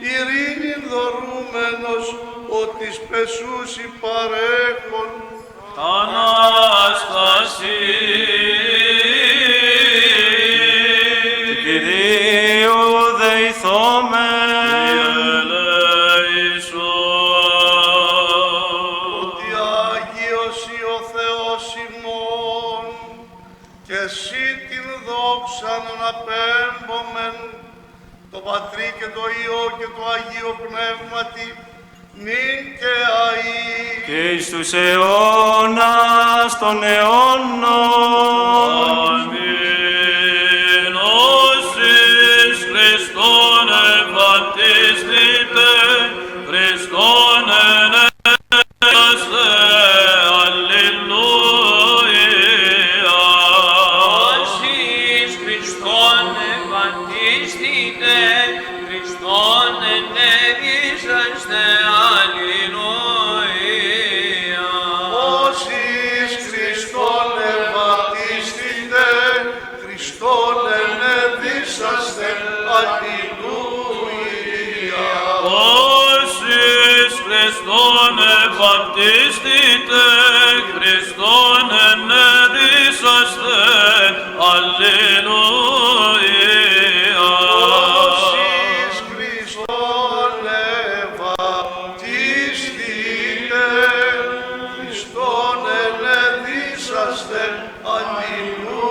ειρήνην δωρούμενος, ότι πεσούσι παρέχον. Ανάσταση Κυρίου δεηθόμεν. Ότι Άγιος ή ο Θεός ημών, και εσύ την δόξαν απέμπομεν, το Πατρί και το Υιό και το Αγίο Πνεύματι, νυν και αεί. Και εις τους αιώνας των αιώνων. Αμήν. Όσοι Χριστόν ευαπτίστητε, Χριστόν ενέστε, αλληλούια. Όσοι Χριστόν ευαπτίστητε, Χριστόν ενέγησαστε, αλληλούια. Όσοι Χριστόν ευαπτίστητε, Χριστόν ενεδίσαστε, αλληλούια. Όσοι Χριστόν ευαπτίστητε, Χριστόν ενεδίσαστε, αλληλούια. Όσοι Χριστόν ευαπτίστητε, Χριστόν ενεδίσαστε, αλληλούια.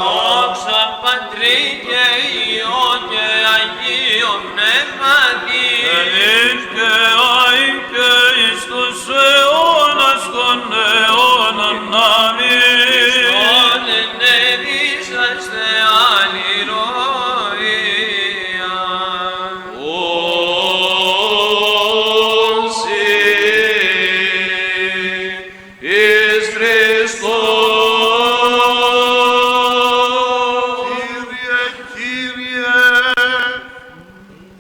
Δόξα Πατρί και Υιό και Αγίο Πνεύματι, Ελίν και αΐ και εις τους αιώνας των αιώνων. Αμήν. Χριστόν ενέδυσαστε, αλληλούια. Όσοι εις Χριστόν. Κύριε, Κύριε,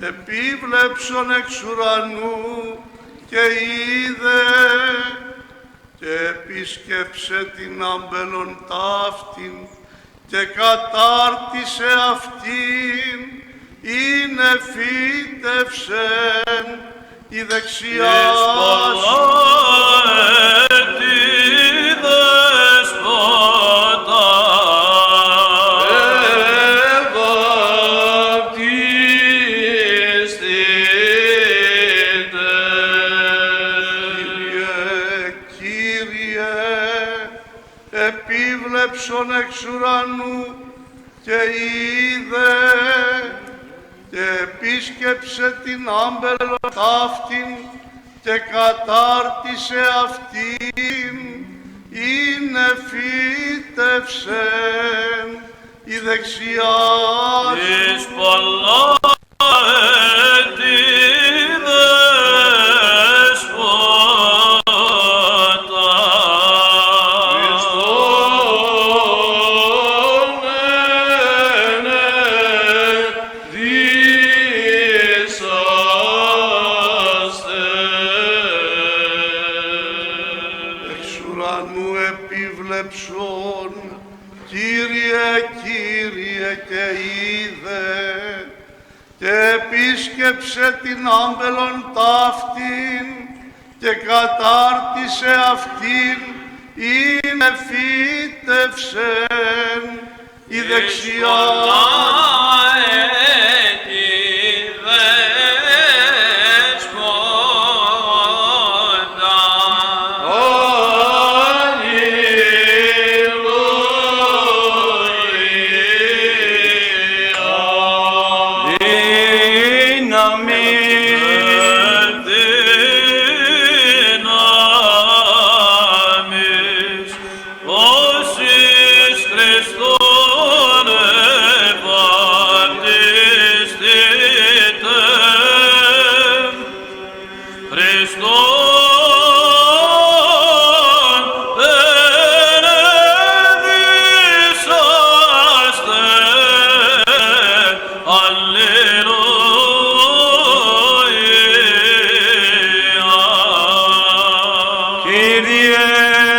επίβλεψον εξ ουρανού και είδε, και επίσκεψε την άμπελον ταύτην και κατάρτισε αυτήν, είναι φύτευσεν η δεξιά σου. Κύριε, επίβλεψον εξ ουρανού και είδε, και επίσκεψε την άμπελον ταύτην και κατάρτισε αυτήν, είναι φύτευσεν η δεξιά σου. Κύριε, Κύριε και είδε και επίσκεψε την άμπελον ταύτην και κατάρτισε αυτήν είναι φύτευσεν η δεξιά.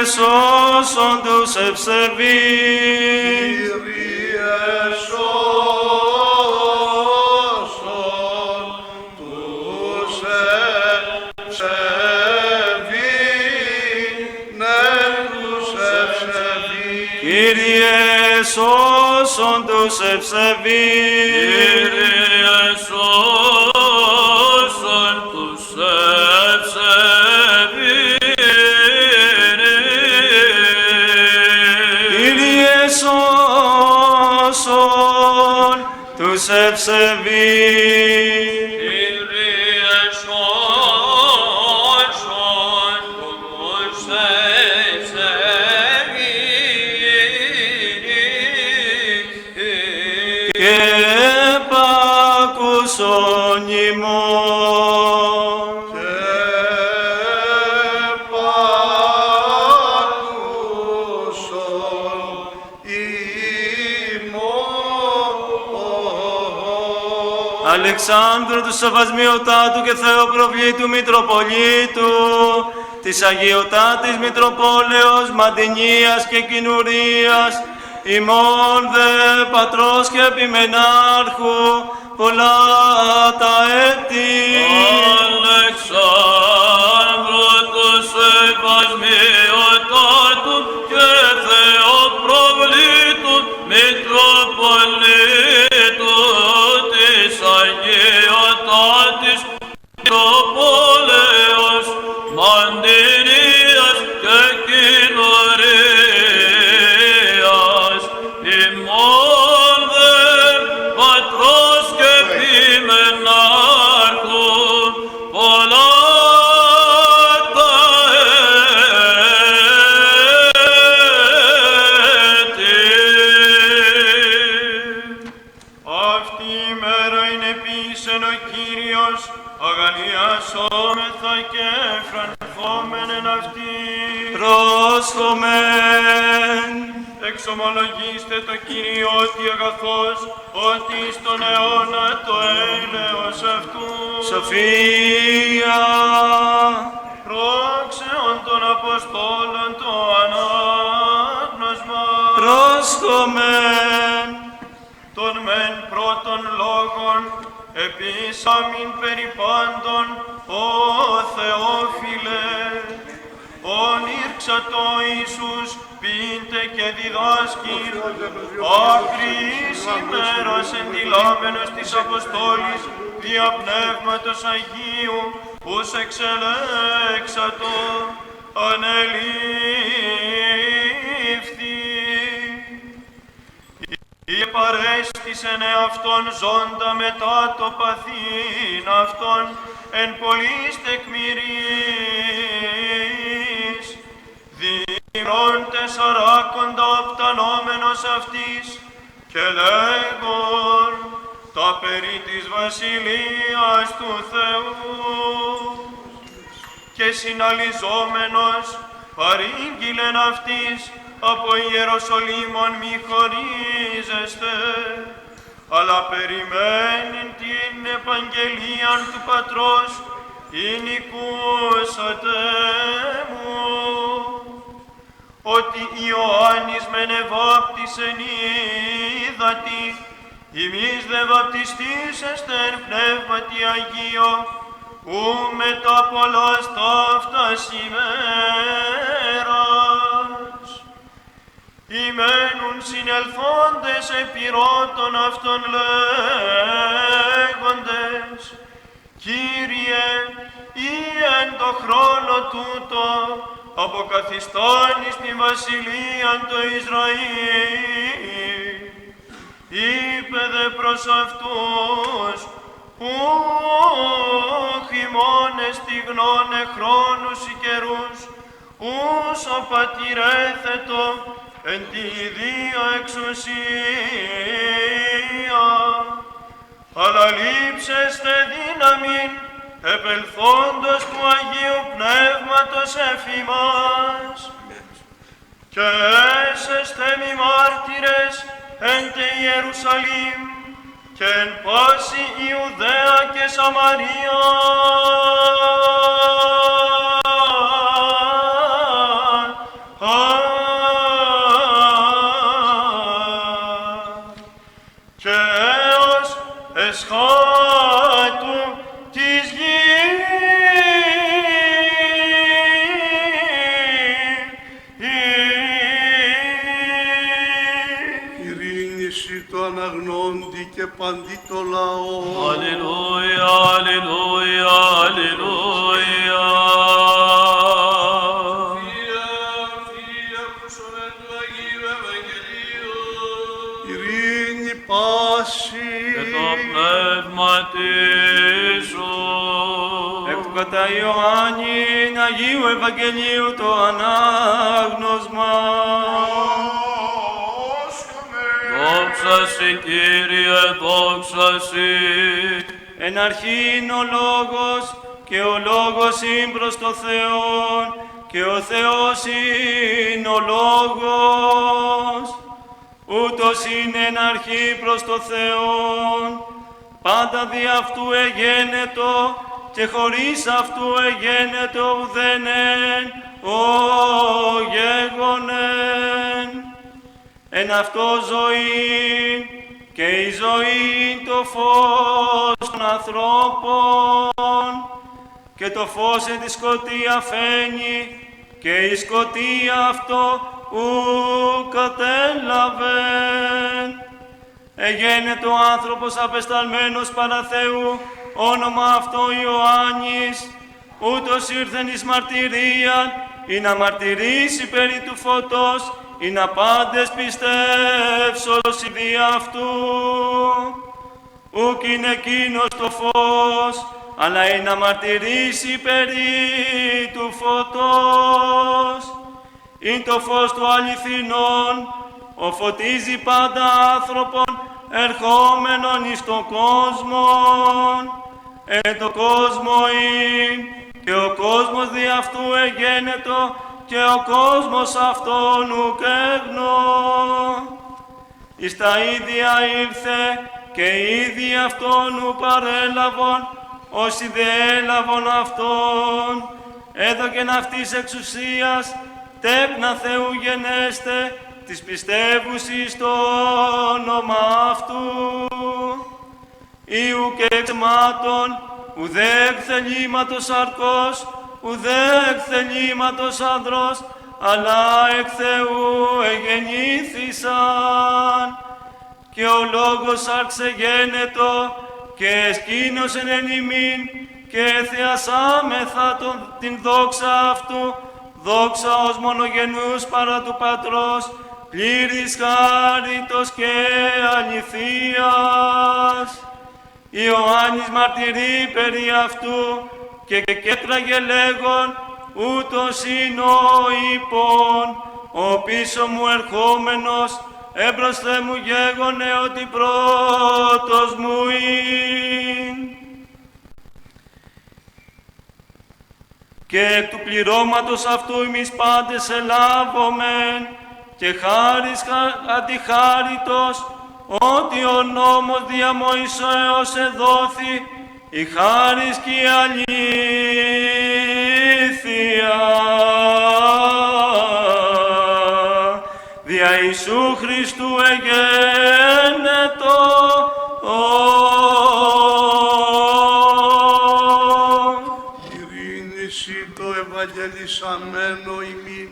σώσον τους ευσεβείς. Κύριε σώσον τους ευσεβείς. Κύριε σώσον τους ευσεβείς. Αλεξάνδρου του Σεβασμιωτάτου και Θεοπροβλήτου Μητροπολίτου, της Αγιωτάτης Μητροπόλεως Μαντινίας και Κοινουρίας, ημών δε πατρός και επιμενάρχου πολλά τα έτη. Αλεξάνδρου του Σεβασμιωτάτου και Θεοπροβλήτου Μητροπολίτου, Αγιωτάτης Μητροπόλεως Μαντινίας και Κοινωρίας, ημών δε πατρός και επιμενάρχου πολλά τα έτη. Αυτή η μέρα είναι επίσεν ο Κύριος, αγαλιάσομεθα και φρανθόμεν εν αυτή. Πρόσχομεν. Εξομολογήστε το Κύριο ότι αγαθός, ότι στον αιώνα το έλεος αυτού. Σοφία. Πρόξεων των Αποστόλων το ανάγνωσμα. Πρόσχομεν. Των μεν πρώτων λόγων, επίσαμιν περί πάντων, ο Θεόφιλε, ον ήρξατο Ιησούς πίντε και διδάσκει, άκρης ημέρας εντυλάμενος της Αποστόλης, δια Πνεύματος Αγίου, ους εξελέξατο, ανελήφθη. Ή παρέστησεν εαυτόν ζώντα μετά το παθήν αυτόν εν πολλής τεκμηρίς, δημιουργών τεσσαράκοντα οπτανόμενος αυτής και λέγον τα περί της Βασιλείας του Θεού και συναλυζόμενος παρήγγειλεν αυτής από Ιεροσολύμων μη χωρίζεστε, αλλά περιμένειν την επαγγελίαν του Πατρός, ή νικούσατε μου. ότι Ιωάννης μεν εβάπτισεν ύδατι, ημείς δε βαπτιστήσεστεν πνεύματι Αγίο, ου μετά πολλάς ταύτας ημέρας. Ημένουν συνελθόντες επιρώτων αυτών λέγοντες, Κύριε, ή εν το χρόνο τούτο αποκαθιστάνεις την βασιλείαν το Ισραήλ. Είπε δε προς αυτούς, ούχ ημών εστιγνώνε χρόνους ή καιρούς, ούς ο πατήρ έθετο εν τη ιδία εξουσία, αλλά λείψεστε δύναμιν επελθόντος του Αγίου Πνεύματος εφ' ημάς, και έσεστε μη μάρτυρες εν τε Ιερουσαλήμ και εν πάση Ιουδαία και Σαμαρία και έως εσχάτου της γης. Ειρήνηση το αναγνώντι και παντί το λαό. Αλληλούια, αλληλούια, αλληλούια. Ειρήνη πάση Και το πνεύμα σου. Εκ του κατά Ιωάννην Αγίου Ευαγγελίου το ανάγνωσμα. Δόξα σοι, Κύριε, δόξα σοι. Εν αρχήν ο Λόγος, και ο Λόγος ειν προς το Θεόν, και ο Θεός ειν ο Λόγος. Ούτως είναι εν αρχή προς το Θεόν, πάντα δι' αυτού εγένετο, και χωρίς αυτού εγένετο ουδένεν ο γέγονεν. Εν αυτό ζωή, και η ζωή το φως των ανθρώπων, και το φως εν τη σκοτία φαίνει, και η σκοτία αυτό ου κατέλαβεν. Εγένετο άνθρωπος απεσταλμένος παρά Θεού, όνομα αυτό Ιωάννης, ούτως ήρθεν εις μαρτυρίαν, ή να μαρτυρήσει περί του φωτός, ή να πάντες πιστεύσος δι' αυτού. Ούκ είναι εκείνος το φως, αλλά ή να μαρτυρήσει περί του φωτός. Είναι το φως του αληθινών, ο φωτίζει πάντα άνθρωπον, ερχόμενον εις τον κόσμο. Εν το κόσμο είναι, και ο κόσμος δι' αυτού εγένετο, και ο κόσμος αυτόν ουκ έγνω. Εις τα ίδια ήλθε, και οι ίδιοι αυτόν ου παρέλαβον, όσοι δε έλαβον αυτόν, έδωκεν αυτής εξουσίας, τέπνα Θεού γενέστε, της πιστεύουσης το όνομα αυτού. Ή ουκ εξαιμάτων, ουδέ εκθελήματος αρκός, ουδέ εκθελήματος άνδρος, αλλά εκ Θεού εγεννήθησαν. Και ο Λόγος άρξε γένετο, και εσκήνωσεν εν ημίν, και θεασάμεθα την δόξα αυτού, δόξα ως μονογενούς παρά του Πατρός, πλήρης χάριτος και αληθείας. Ιωάννης μαρτυρεί περί αυτού, και κέτραγε λέγον, ούτως είναι ο είπων, ο πίσω μου ερχόμενος, έμπροσθε μου γέγονε ότι πρώτος μου είναι. Και εκ του πληρώματος αυτού εμείς πάντες ελάβομεν, και χάρις αντιχάριτος, ότι ο νόμος δια Μωυσέως εδόθη, η χάρις και η αλήθεια. Ιησού Χριστού εγένετο. Ειρήνηση το ευαγγελισαμένο ημίν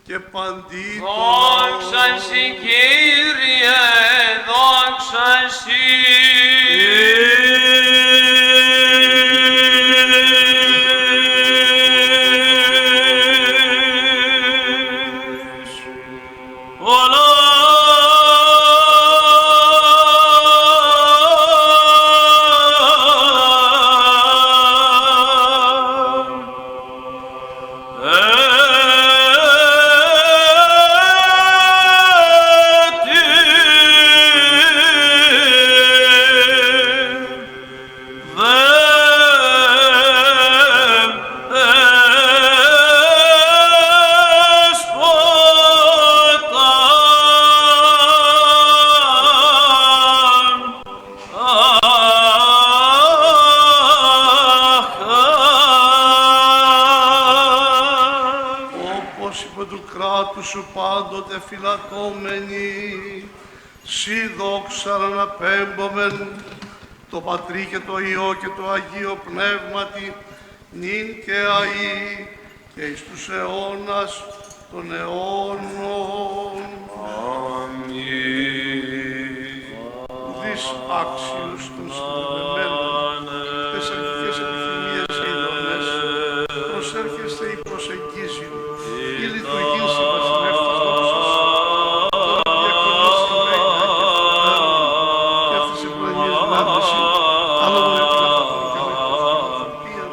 και παντί το Δόξα σοι, Κύριε, δόξα σοι. σου πάντοτε φυλακόμενοι, σοι δόξα αναπέμπομεν, το Πατρί και το Υιό και το Αγίο Πνεύματι, νυν και αεί και εις τους αιώνας των αιώνων. Αμήν. Ουδείς άξιος των συνδεδεμένων, τες αρχικές επιθυμίες και ειδονές, προσέρχεστε ή προσεγγίζει, η λειτουργήση βασιλεύτης δόξας, τώρα διακονήσει μέγα και αυτής ευλογής δυνάμεση, αλλά μου επιλαφθούν και βοηθούς των ανθρωπίων,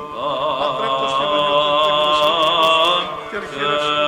ατρέπτος και βαγιότερος και γνωσάτος και αρχαίρευση.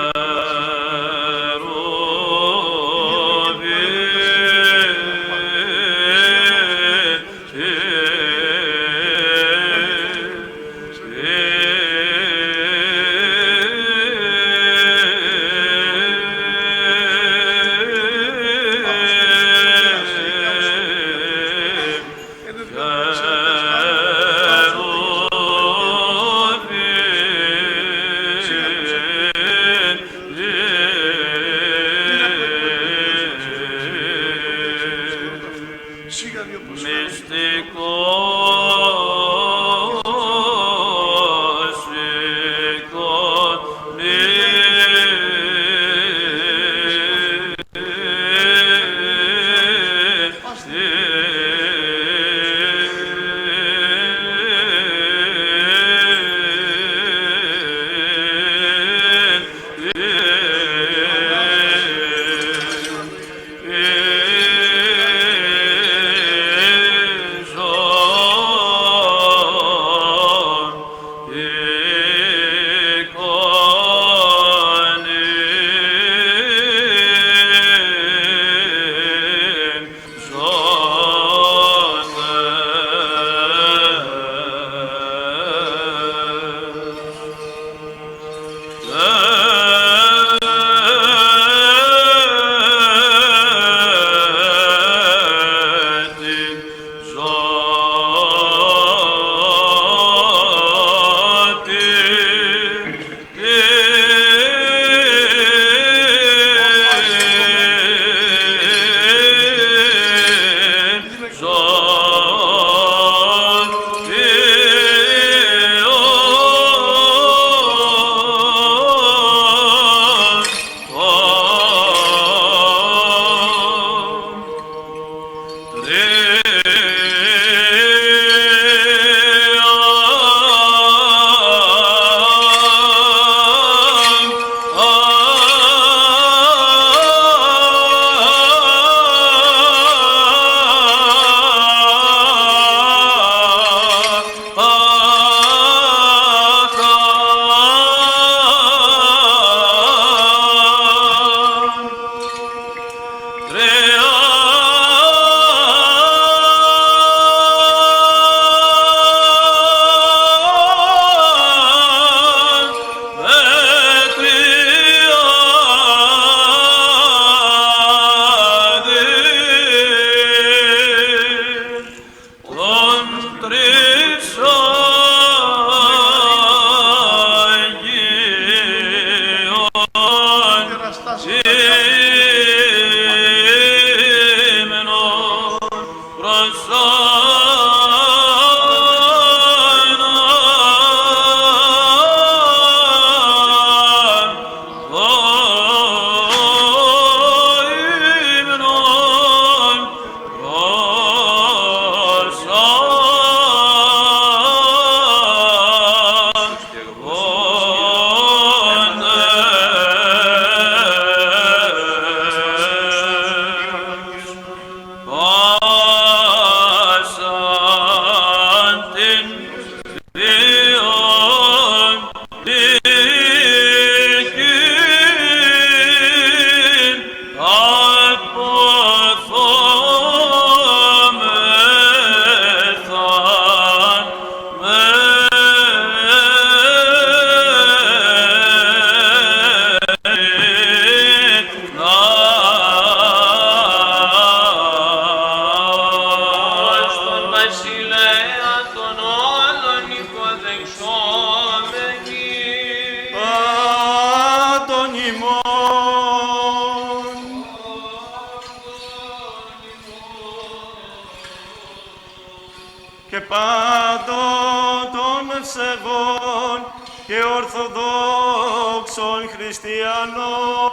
και πάντων των ευσεβών και ορθοδόξων χριστιανών.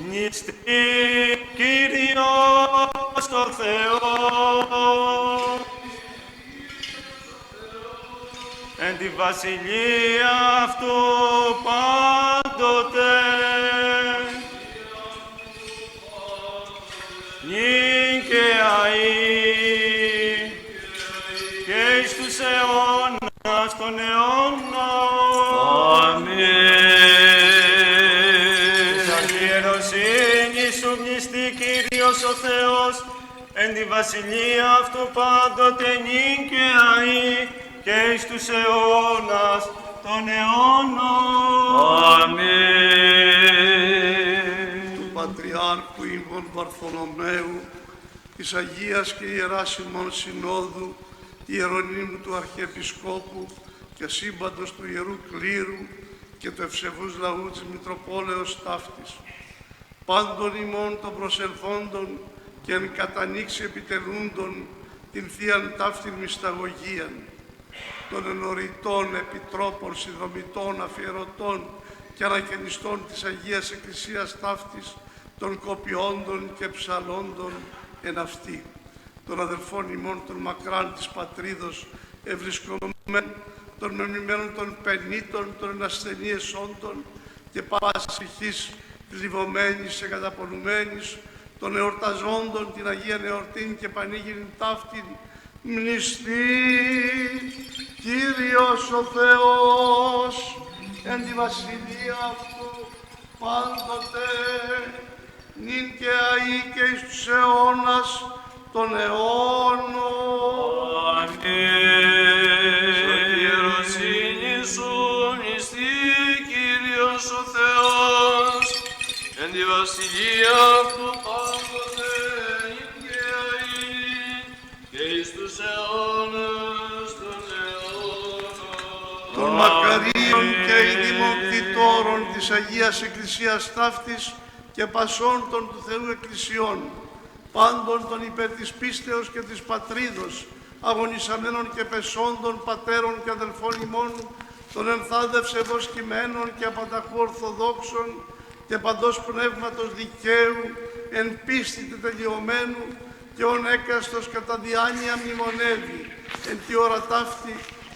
Νηστεί Κύριος το Θεό, εν τη βασιλεία αυτού πάντοτε, νυν και αεί, και εις τους αιώνας των αιώνων. Αμήν. Της αγιεροσύνης σου μνηστεί Κύριος ο Θεός, εν τη βασιλεία αυτού πάντοτε, νυν και αεί, και εις τους αιώνας των αιώνων. Αμήν. Του Πατριάρχου ημών Βαρθολομαίου, της Αγίας και Ιεράς ημών Συνόδου, Ιερονύμου του Αρχιεπισκόπου και σύμπαντος του Ιερού Κλήρου και του ευσεβούς λαού της Μητροπόλεως ταύτης, πάντων ημών των προσελθόντων και εν κατανοίξει επιτελούντων την Θείαν ταύτην μυσταγωγίαν, των ενωρητών, επιτρόπων, συνδρομητών, αφιερωτών και ανακαινιστών της Αγίας Εκκλησίας ταύτης, των κοπιόντων και ψαλόντων εν αυτή, των αδελφών ημών των μακράν της πατρίδος ευρισκομένων, των μεμειμένων των πενήτων, των ενασθενείς όντων και πάσης ψυχής θλιβωμένης και καταπονουμένης, των εορταζόντων την Αγία Εορτήν και πανήγυριν ταύτην, μνηστεί Κύριος ο Θεός εν τη βασιλεία αυτού πάντοτε, νυν και αεί και εις τους αιώνας των αιώνων. Αμήν. Στην ιεροσύνη σου μνηστεί Κύριος ο Θεός εν τη βασιλεία αυτού πάντοτε, νυν και αεί και εις τους αιώνας των αιώνων. Των μακαρίων και ειδημοκτητόρων της Αγίας Εκκλησίας ταύτης και πασών των του Θεού Εκκλησιών, πάντων των υπέρ της πίστεως και της πατρίδος, αγωνισαμένων και πεσόντων πατέρων και αδελφών ημών, των ενθάδευσε βοσκημένων και απανταχού ορθοδόξων και παντός πνεύματος δικαίου, εν πίστη τελειωμένου, και ον έκαστος κατά διάνοια μνημονεύει, εν τη ώρα ταύτη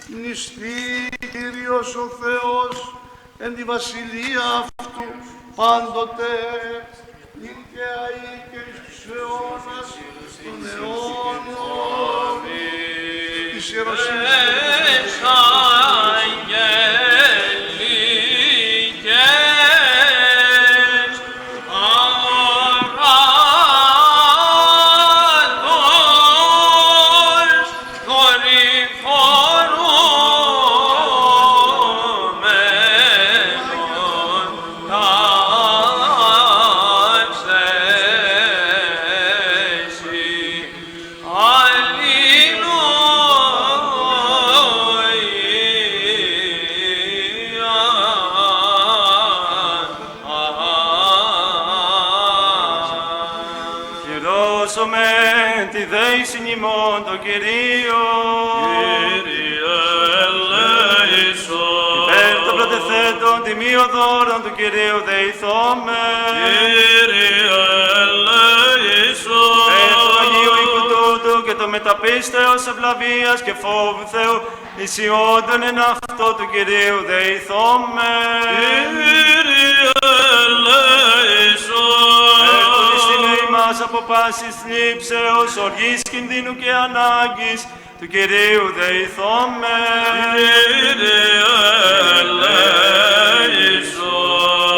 μνηστεί Κύριος ο Θεός, εν τη βασιλεία αυτού πάντοτε, νυν και αεί και εις τους αιώνας των αιώνων. Της ιεροσύνης Αλληλούια. τη δέησιν ημών το Κυρίο. Κύριε ελέησον. Υπέρ των πρωτεθέτων τιμίων δώρων του Κυρίου δεηθώμε. Κύριε ελέησον. Υπέρ του Αγίου οίκου τούτου και το μεταπίστεως ευλαβίας και φόβου Θεού ισιόντων εν αυτό του Κυρίου δεηθώμε. Κύριε ελέησον. Μας από πάσης θλίψεως, οργής, κινδύνου και ανάγκης του Κυρίου δεηθώμε. Κύριε ελέησον.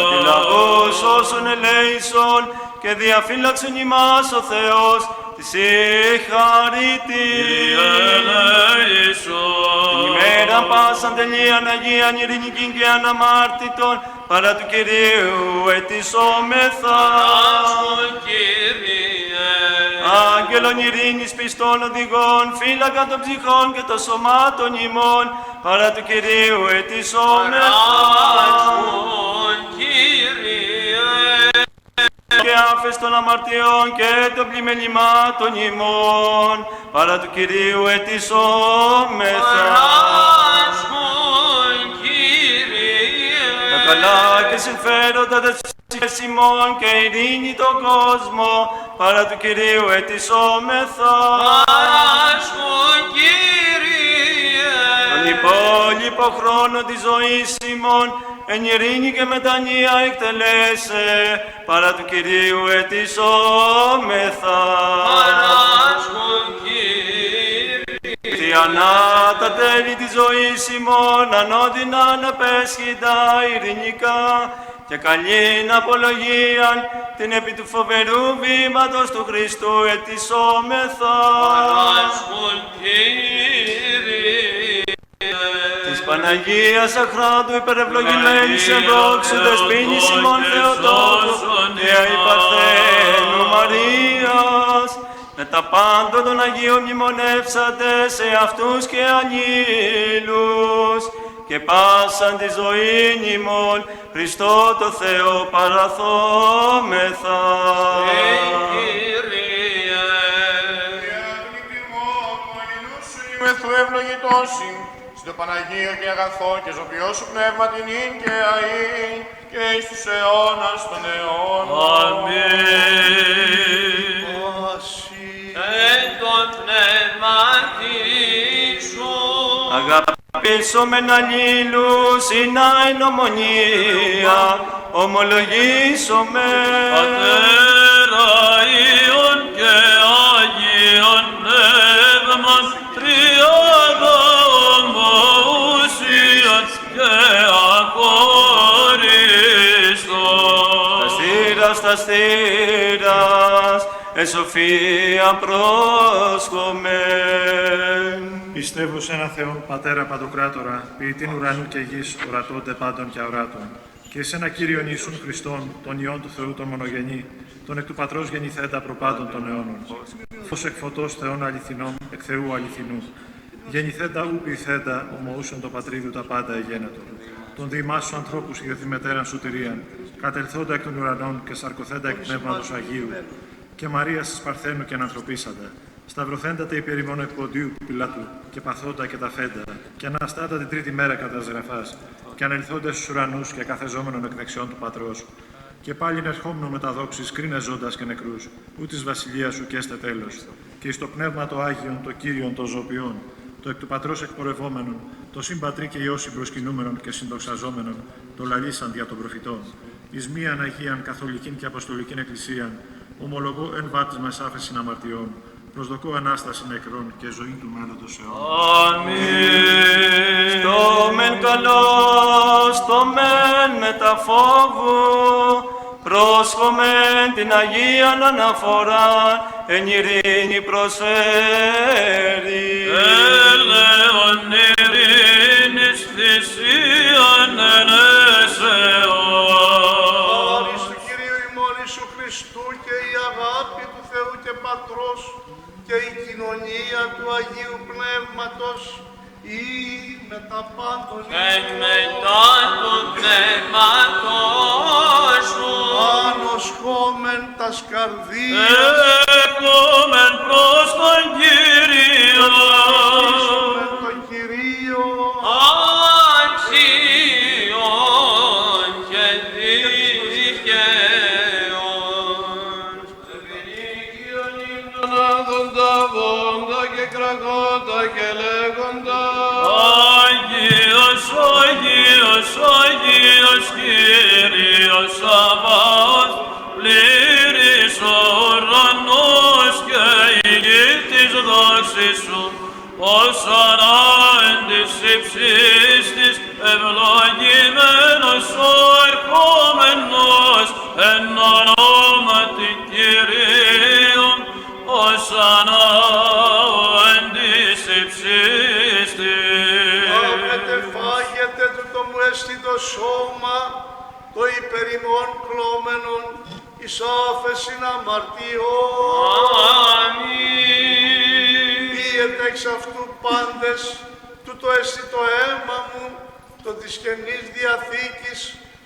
Ότι λαός όσων ελέησον και διαφύλαξον ημάς ο Θεός της συγχαρητή. Κύριε ελέησον. Την ημέρα πάσαν τελείαν Αγίαν ειρηνικήν και αναμάρτητον παρά του Κυρίου ετισόμεθα. Άγγελον ειρήνης πιστών οδηγών, φύλακα των ψυχών και των σωμάτων ημών, παρά του Κυρίου ετισόμεθα. Και άφες των αμαρτιών και των πλημελημάτων ημών, παρά του Κυρίου ετισόμεθα. Τα καλά και συμφέροντα της ψυχής ημών και ειρήνη τον κόσμο, παρά του Κυρίου ετισόμεθα. Τον υπόλοιπο χρόνο της ζωής ημών, εν ειρήνη και μετανία εκτελέσε, παρά του Κυρίου ετισόμεθα. Χριστιανά τα τέλη της ζωής ημών, ανώδυνα αναπέσχυτα ειρηνικά και καλήν απολογίαν την επί του φοβερού βήματος του Χριστού ετισόμεθα. Της Παναγίας Αχράντου υπερευλογημένης εν δόξου δεσποίνης ημών Θεοτόκου και η Παρθένου Μαρίας, με τα πάντων των Αγίων μνημονεύσατε σε αυτούς και αγγείλους και πάσαν τη ζωήν ημών Χριστό το Θεό παραθόμεθα. Μεθού ευλογητώσιν, στο Παναγίο και αγαθό και ζωπιό σου πνεύμα την ίν και αΐ και εις τους αιώνας των αιώνων. Αμήν. Εν το πνεύμα σου. Αγαπήσομεν αλλήλους, εινά εν ομονία, ομολογήσομεν. Πατέρα Υιόν και Αγίον Πνεύμαν, τριάδα ομοουσίας και αχωριστός. Τα στήρας, εσοφία πρόσχομεν. Πιστεύω σε ένα Θεόν Πατέρα Παντοκράτορα, ποιητήν ουρανού και γης, ορατώνται πάντων και αοράτων. Και σε ένα Κύριον Ιησούν Χριστόν, τον Υιόν του Θεού τον μονογενή, τον εκ του Πατρός γεννηθέντα προπάντων των αιώνων. Ως εκ φωτός Θεών αληθινών, εκ Θεού αληθινού. Γεννηθέντα ου ποιηθέντα, ομοούσον το πατρίδου τα πάντα εγένετο. Τον διημάς σου ανθρώπους για τη μετέραν σωτηρίαν, κατελθόντα εκ των ουρανών και σαρκωθέντα εκ πνεύματος Αγίου. Και Μαρία της Παρθένου και ανθρωπίσαντα, σταυρωθέντα τα υπερημών εκ Ποντίου Πιλάτου, και παθόντα και τα φέντα, και αναστάτα την τρίτη μέρα κατά γραφάς, και ανελθόντα στους ουρανούς και καθεζόμενον εκ δεξιών του Πατρός. Και πάλιν ερχόμενο με τα δόξης, κρίνε ζώντας και νεκρούς, ού της βασιλείας σου και έστε τέλος. Και εις το πνεύμα το Άγιον, το Κύριον των ζωοποιών, το εκ του Πατρός εκπορευόμενον, το συμπατρί και Υιός συμπροσκυνούμενον και συντοξαζόμενον, το λαλήσαν δια των προφητών. Εις μίαν Αγίαν καθολικήν και αποστολικήν εκκλησίαν, ομολογώ εν βάπτισμα άφεσιν αμαρτιών, προσδοκώ Ανάσταση νεκρών και ζωή του μέλλοντος αιώνα. Αμήν. Στο μεν καλό, στο μεν μετα φόβου, πρόσχομεν την Αγίαν αναφορά, εν ειρήνη προσφέρει. Έλεον ειρήνης θυσίαν εν εσεών. Χάρις του Κυρίου ημών Ιησού Χριστού και η αγάπη του Θεού και Πατρός και η κοινωνία του Αγίου Πνεύματος ή με τα πάντων Εν μετά του πνεύματος σου. ανοσχόμεν τας καρδίας επόμενον προς τον Κύριο. Το Κυρίο, Αξιόν και δίκαιον. Ευηλίκιον ύμνων άδοντα, βόντα και κραγόντα και λέγοντα. Άγιος, Άγιος, Άγιος Κύριος Σαββαώθ, πλήρης ο ουρανός και η γη της δόξης σου, όσανα εν της υψής της, ευλογημένος ο ερχόμενος εν ονόματι Κυρίου, όσανα εν της υψής της. άπετε φάγετε τούτο μου έστι το σώμα, το υπερημών κλώμενον, εις άφεσιν αμαρτιών. Αμήν. Πίετε εξ αυτού πάντες, τούτο έστι το αίμα μου, το της Καινής Διαθήκης,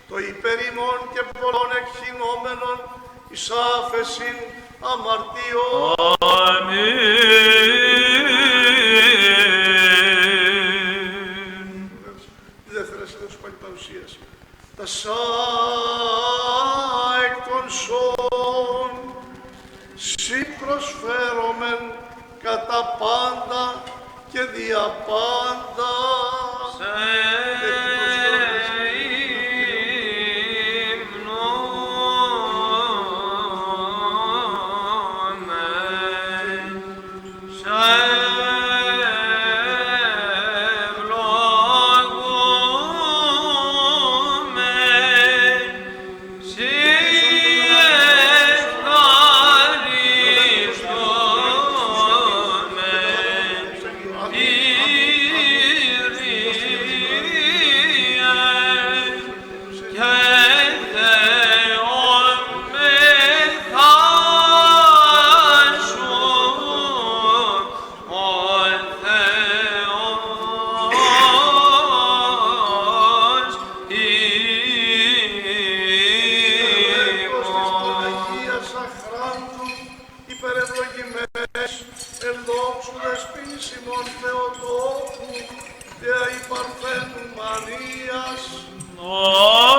το υπερημών και πολλών εκχυνόμενων, εις άφεσιν αμαρτιών. Αμήν. Δεύτερα συνέντευξη πάλι παρουσίαση. Τα εκ των σώων, σοι προσφέρομεν κατά πάντα και δια πάντα.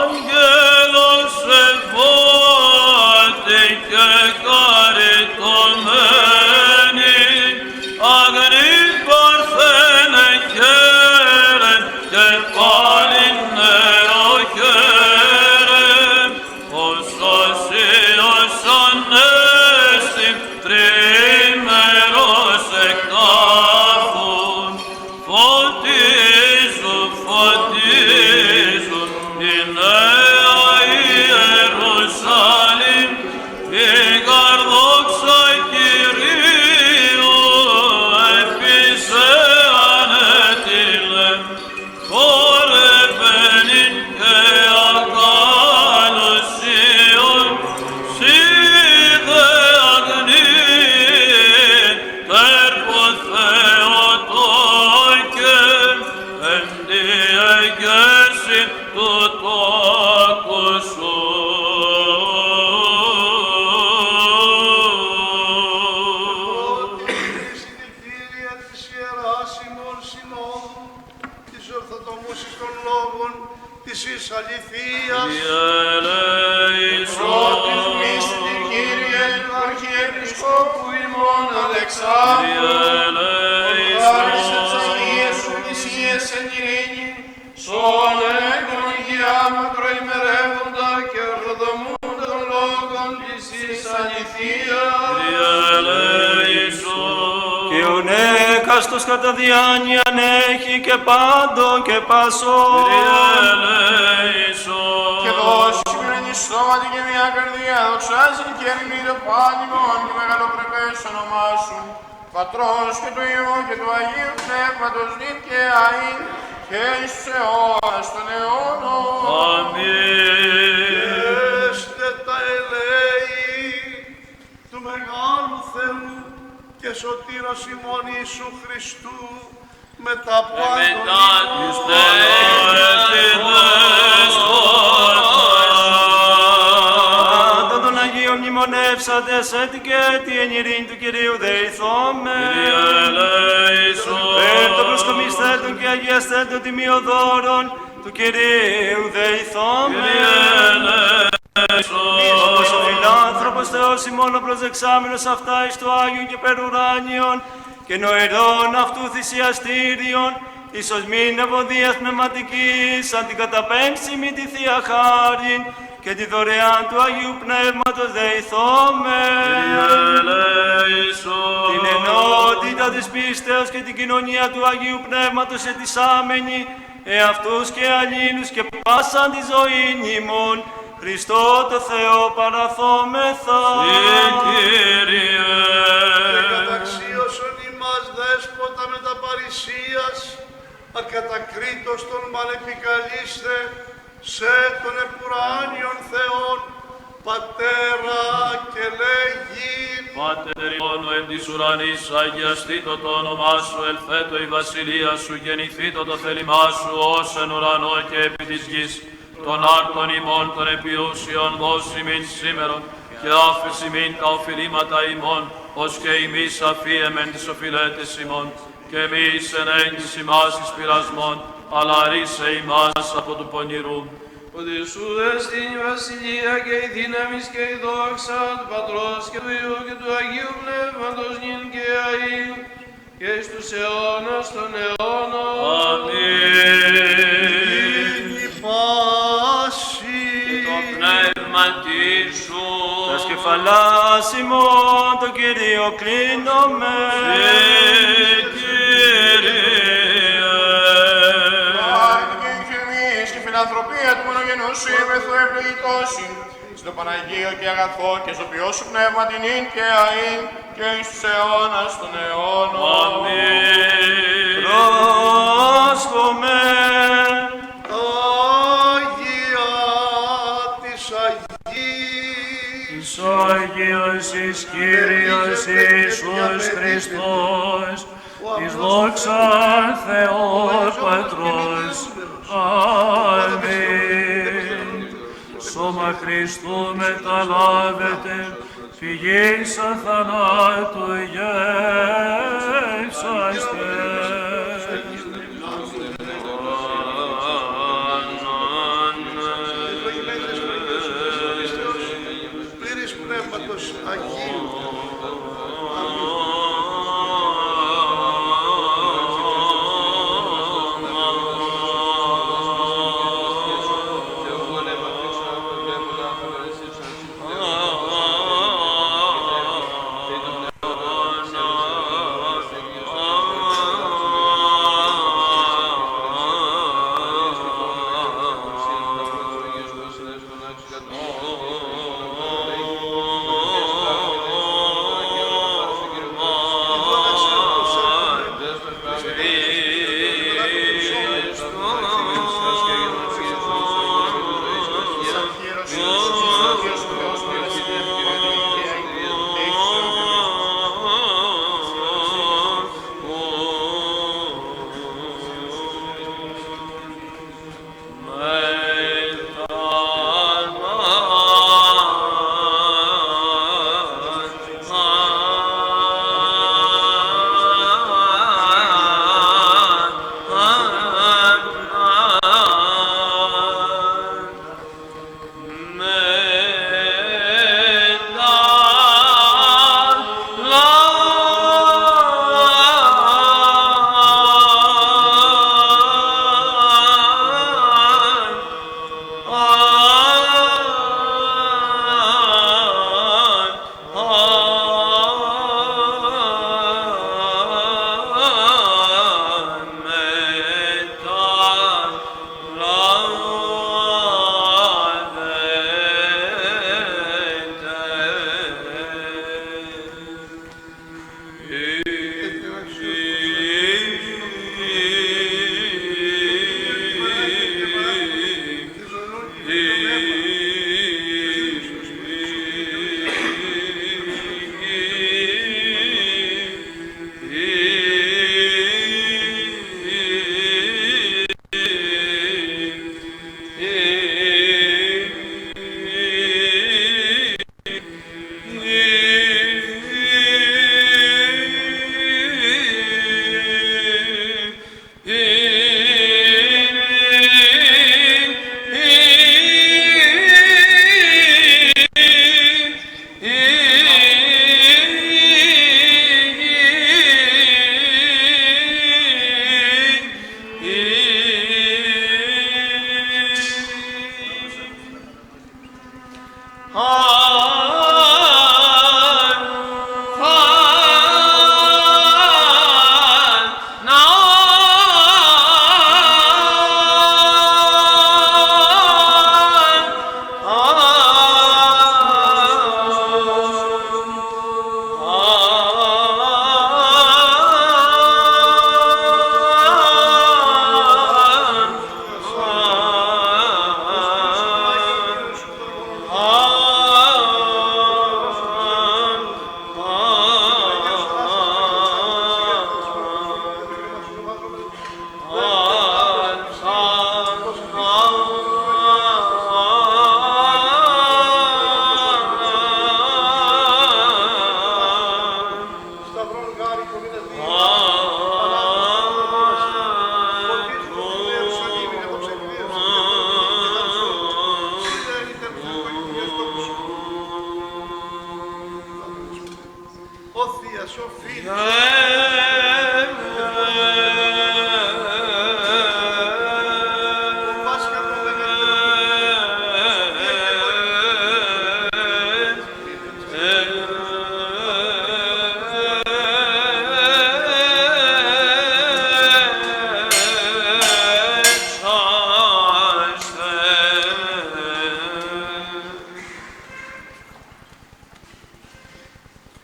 Άγγελος ευώτη και καριτωμένη, αγνή παρθένε χαίρε και πάλι νερό χαίρε, ως όσιος ανέστη τρίμερος εκτάφουν, φωτίζουν, φωτίζουν η νέα Ιερουσαλήμ, η καρδόξα Κυρίου επίσε ανέτειλε, χορευένην και αγάλωσιον, σοι δε αγνήν, τέρπο Θεοτόκε, εν τη εγέρση του τόκου σου. Κύριε της Ιεράς ημών συνόδου, της ορθοτομούσης των λόγων, της εις αληθείας, Πρώτης μίστη Κύριε, Αρχιεπισκόπου ημών Αλεξάνδρου, χάρισε τις αγίες σου θυσίες εν ειρήνη, σώον έγκον υγεία μακροημερεύοντα και ορθοδομούντα των λόγων της εις αληθείας. Και ο νέκαστος κατά διάνοιαν έχει και πάντο και πάσο. Και δώσει μη σώματι και μια καρδιά, δοξάζει και ερμήνω πάλιμον και μεγαλοπρεπές όνομά σου, Πατρός και του Υιού και του Αγίου Πνεύματος νυν και αεί και εις τους αιώνας των αιώνων. έστε τα ελέη του Μεγάλου Θεού και σωτήρος ημών Ιησού Χριστού με τα πάντων Των Αγίων μνημονίων μνημονεύσαντες έτη και έτη εν ειρήνη του Κυρίου δεηθώμε. Κύριε ελέησον. Πέμπτο προσκομισθέτων και αγιαστέτων τιμιοδόρων του Κυρίου δεηθώμε. Κύριε ελέησον. Όπως ο φιλάνθρωπος Θεός ημών ο προσδεξάμενος αυτά εις το Άγιον και περουράνιον και νοερών αυτού θυσιαστήριον, ίσως μην ευωδίας πνευματικής, αν την καταπέμψιμη τη Θεία Χάριν και τη δωρεάν του Αγίου Πνεύματος δεηθώμε. Κύριε ελέησον. Την ενότητα της πίστεως και την κοινωνία του Αγίου Πνεύματος ετισάμενη, εαυτούς και αλλήλους και πάσαν τη ζωή ημών, Χριστό το Θεό παραθόμεθα. Κύριε. Και καταξίωσον ημάς δέσποτα με τα παρησίας, ακατακρίτως των μαλεπικαλείστε, σε τον επουράνιον Θεόν, Πατέρα και λέγειν. Πάτερ ημών εν της ουρανής, αγιαστήτω το όνομά σου, ελθέτω η βασιλεία σου, γεννηθήτω το θέλημά σου, ως εν ουρανό και επί της γης. Των άρτων ημών των επιούσιων δώσει μην σήμερον, και άφεση μην τα οφειλήματα ημών, ως και ημείς αφίεμεν τις οφειλέτες ημών, και εμείς εν έγκυση ημάς εις πειρασμών, αλλά ρίσε ημάς από του πονηρού. Ότι σου εστίν η βασιλεία και η δύναμη και η δόξα του Πατρός και του Υιού και του Αγίου Πνεύματος νυν και αεί και εις τους αιώνας των αιώνων. Αμήν. Η πάση Και το πνεύμα σου. Τας κεφαλάς ημών το Κύριο κλείνομαι. Φιλανθρωπία του μονογενούς σου ημεθού ευλογητώσιν, στο Παναγίο και αγαθό και ζωοποιό σου πνεύμα την ίν και αΐν και εις τους αιώνας των αιώνων. Αμήν. Πρόσχομαι. Άγια της Αγίας, Εις Άγιος εις Κύριος Ιησούς Χριστός, εις δόξα Θεό Πατρός. Αμήν. Σώμα Χριστού μεταλάβετε, φυγής αθανάτου γεύσαστε. πλήρης πνεύματος Αγίου.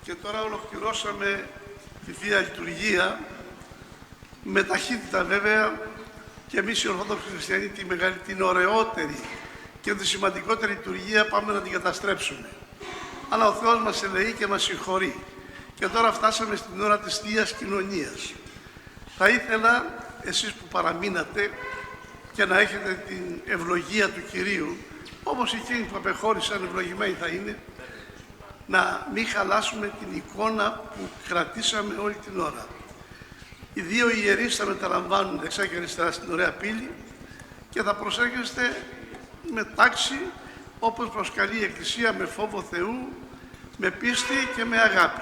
Και τώρα ολοκληρώσαμε τη Θεία Λειτουργία, με ταχύτητα βέβαια, και εμείς οι Ορθόδοξοι Χριστιανοί την ωραιότερη και τη σημαντικότερη λειτουργία πάμε να την καταστρέψουμε. Αλλά ο Θεός μας ελεεί και μας συγχωρεί. Και τώρα φτάσαμε στην ώρα της Θείας Κοινωνίας. Θα ήθελα εσείς που παραμείνατε και να έχετε την ευλογία του Κυρίου, όπως εκείνοι που απεχώρησαν ευλογημένοι θα είναι, να μην χαλάσουμε την εικόνα που κρατήσαμε όλη την ώρα. Οι δύο ιερείς θα μεταλαμβάνουν δεξιά και αριστερά στην ωραία πύλη και θα προσέχεστε με τάξη, όπως προσκαλεί η Εκκλησία, με φόβο Θεού, με πίστη και με αγάπη,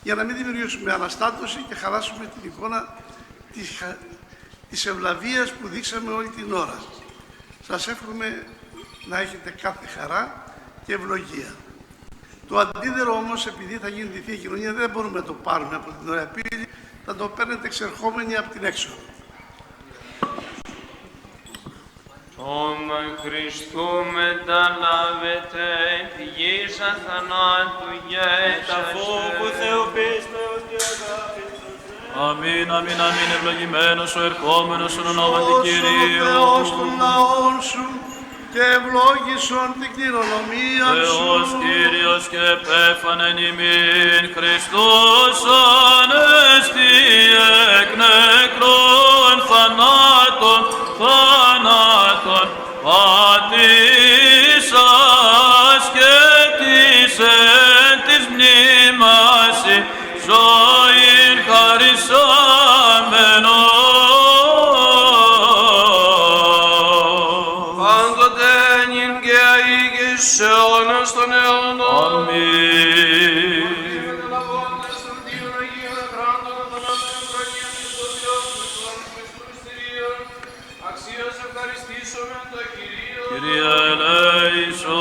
για να μην δημιουργήσουμε αναστάτωση και χαλάσουμε την εικόνα της ευλαβίας που δείξαμε όλη την ώρα. Σας εύχομαι να έχετε κάθε χαρά και ευλογία. Το αντίδερο όμως, επειδή θα γίνει τη Θεία Κοινωνία, δεν μπορούμε να το πάρουμε από την ωραία πύλη, θα το παίρνετε εξερχόμενοι από την έξοδο. Όμα Χριστού μεταλάβετε, τη γης αθανάτου γέσαστε. Τα φόβου Θεού πίστεως και αγάπη. Αμήν, αμήν, αμήν, ευλογημένος ο ερχόμενος εν ονόματι Κυρίου. Ο Θεός των λαών σου και ευλόγησον την κληρονομία σου. Θεός Κύριος και επέφανεν ημίν, Χριστός ανέστη εκ νεκρών θανάτων, πατήσας και της εν της μνήμασι, ζωήν χαρισάμενος. Πάντοτε νυν και αεί και εις αιώνας των αιώνων. Αμήν. Αξίως ευχαριστήσουμε τον Κυρίο. Κύριε ελέησον.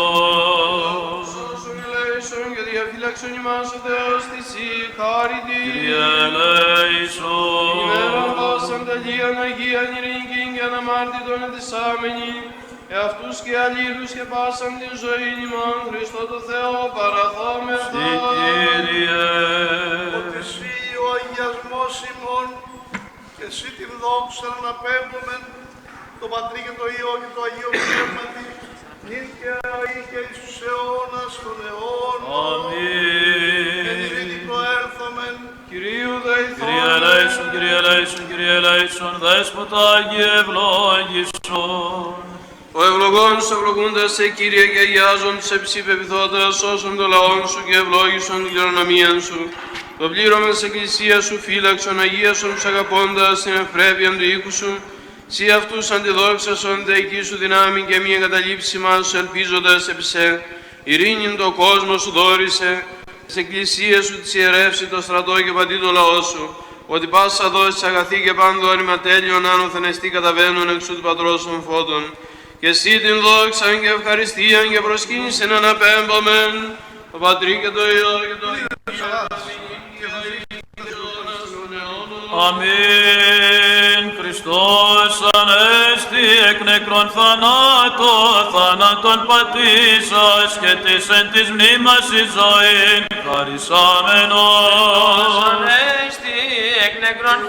Σώσον ελέησον και διαφύλαξον ημάς ο Θεός της η χάρητη. Κύριε ελέησον. Ημέραν δώσαν τελείαν Αγίαν ειρήνικην και αναμάρτητον ετισάμενοι, εαυτούς και αλλήλους και πάσαν την ζωή ημών Χριστό το Θεό παραθόμεθα. Συ Κύριε. Ότι εσύ ο αγιασμός ημών και εσύ την δόξα να αναπέμπομεν το Πατρί και το Υιό και το Αγίο Πνεύματι, νυν και αεί και εις τους αιώνας των αιώνων. Αμήν. Εν ειρήνη προέρθομεν, Κυρίου δεηθών. Κύριε ελέησον, Κύριε ελέησον, Κύριε ελέησον, Δέσποτα Άγιε ευλόγησον. Ο ευλογών σου ευλογούντας σε Κύριε και αγιάζον τους εψηπεπιθώντας, σώσον το λαόν σου και ευλόγησον την κληρονομία σου. Το πλήρωμα της Εκκλησίας σου φύλαξον, αγίασον τους αγαπώντας την ευπρέπεια του οίκου σου. Συ αυτούς αντιδόξασον δεική σου δυνάμει και μη εγκαταλείψη μας, ελπίζοντας επί σε. Ειρήνην το κόσμο σου δόρισε, της Εκκλησίας σου της ιερεύσει το στρατό και πατή το λαό σου. Ότι πάσα δόσεις αγαθή και πάντο όρημα τέλειον άνωθεν εστί καταβαίνουν εξ του Πατρός των φώτων. και εσύ την δόξα και ευχαριστία και προσκύνησιν αναπέμπομεν, το Πατρί και το Υιό και το Αγίο Αμήν. Χριστός Ανέστη εκ νεκρών θανάτων πατήσας και της εν της μνήμας εις ζωήν χαρισάμενος. Ανέστη εκ νεκρών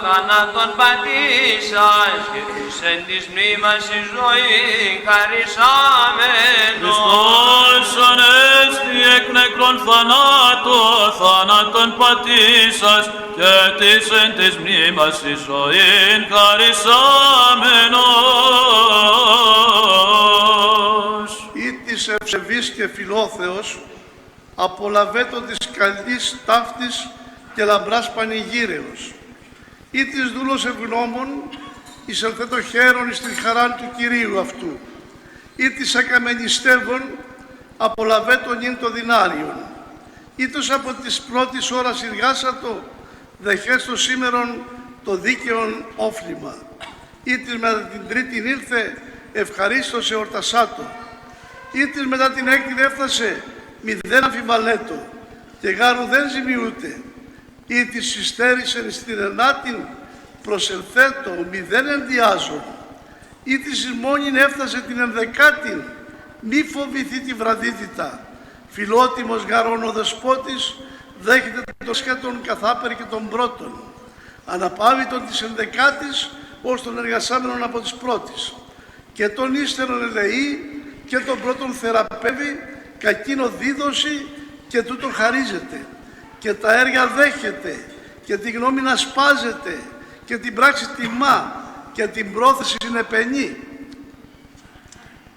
θανάτων πατήσας και της εν της μνήμας εις ζωήν χαρισάμενος. Χριστός Ανέστη εκ νεκρών θανάτων πατήσας και της εν της μνήμας εις ζωήν χαρισάμενος. Ή της ευσεβής και φιλόθεος, απολαβέτω της καλής ταύτης και λαμπράς πανηγύρεως. Ή της δούλος ευγνώμων, εισελθέτω χαίρον εις την χαράν του Κυρίου αυτού. Ή της ακαμενιστεύων, απολαβέτω νυν το δυνάριον. Ήτος από της πρώτης ώρας εργάσατο, δεχέστο σήμερον το δίκαιον όφλημα. Ήτης μετά την τρίτην ήλθε, ευχαρίστως εορτασάτο. Ήτης μετά την έκτην έφτασε, μηδέν αμφιβαλέτο, και γάρου δεν ζημιούται. Ήτης συστέρισεν στην ενάτην, προσελθέτω, μηδέν ενδιάζω. Ήτης εις μόνην έφτασε την ενδεκάτην, μη φοβηθεί τη βραδύτητα. Φιλότιμος γαρών ο δεσπότης, δέχεται το σκέτον καθάπερ και τον πρώτον. Αναπάβητον της ενδεκάτης, ως τον εργασάμενον από της πρώτης. Και τον ύστερον ελεεί, και τον πρώτον θεραπεύει, κακίνο δίδωση, και τούτο χαρίζεται. Και τα έργα δέχεται, και τη γνώμη να σπάζεται, και την πράξη τιμά, και την πρόθεση συνεπαινεί.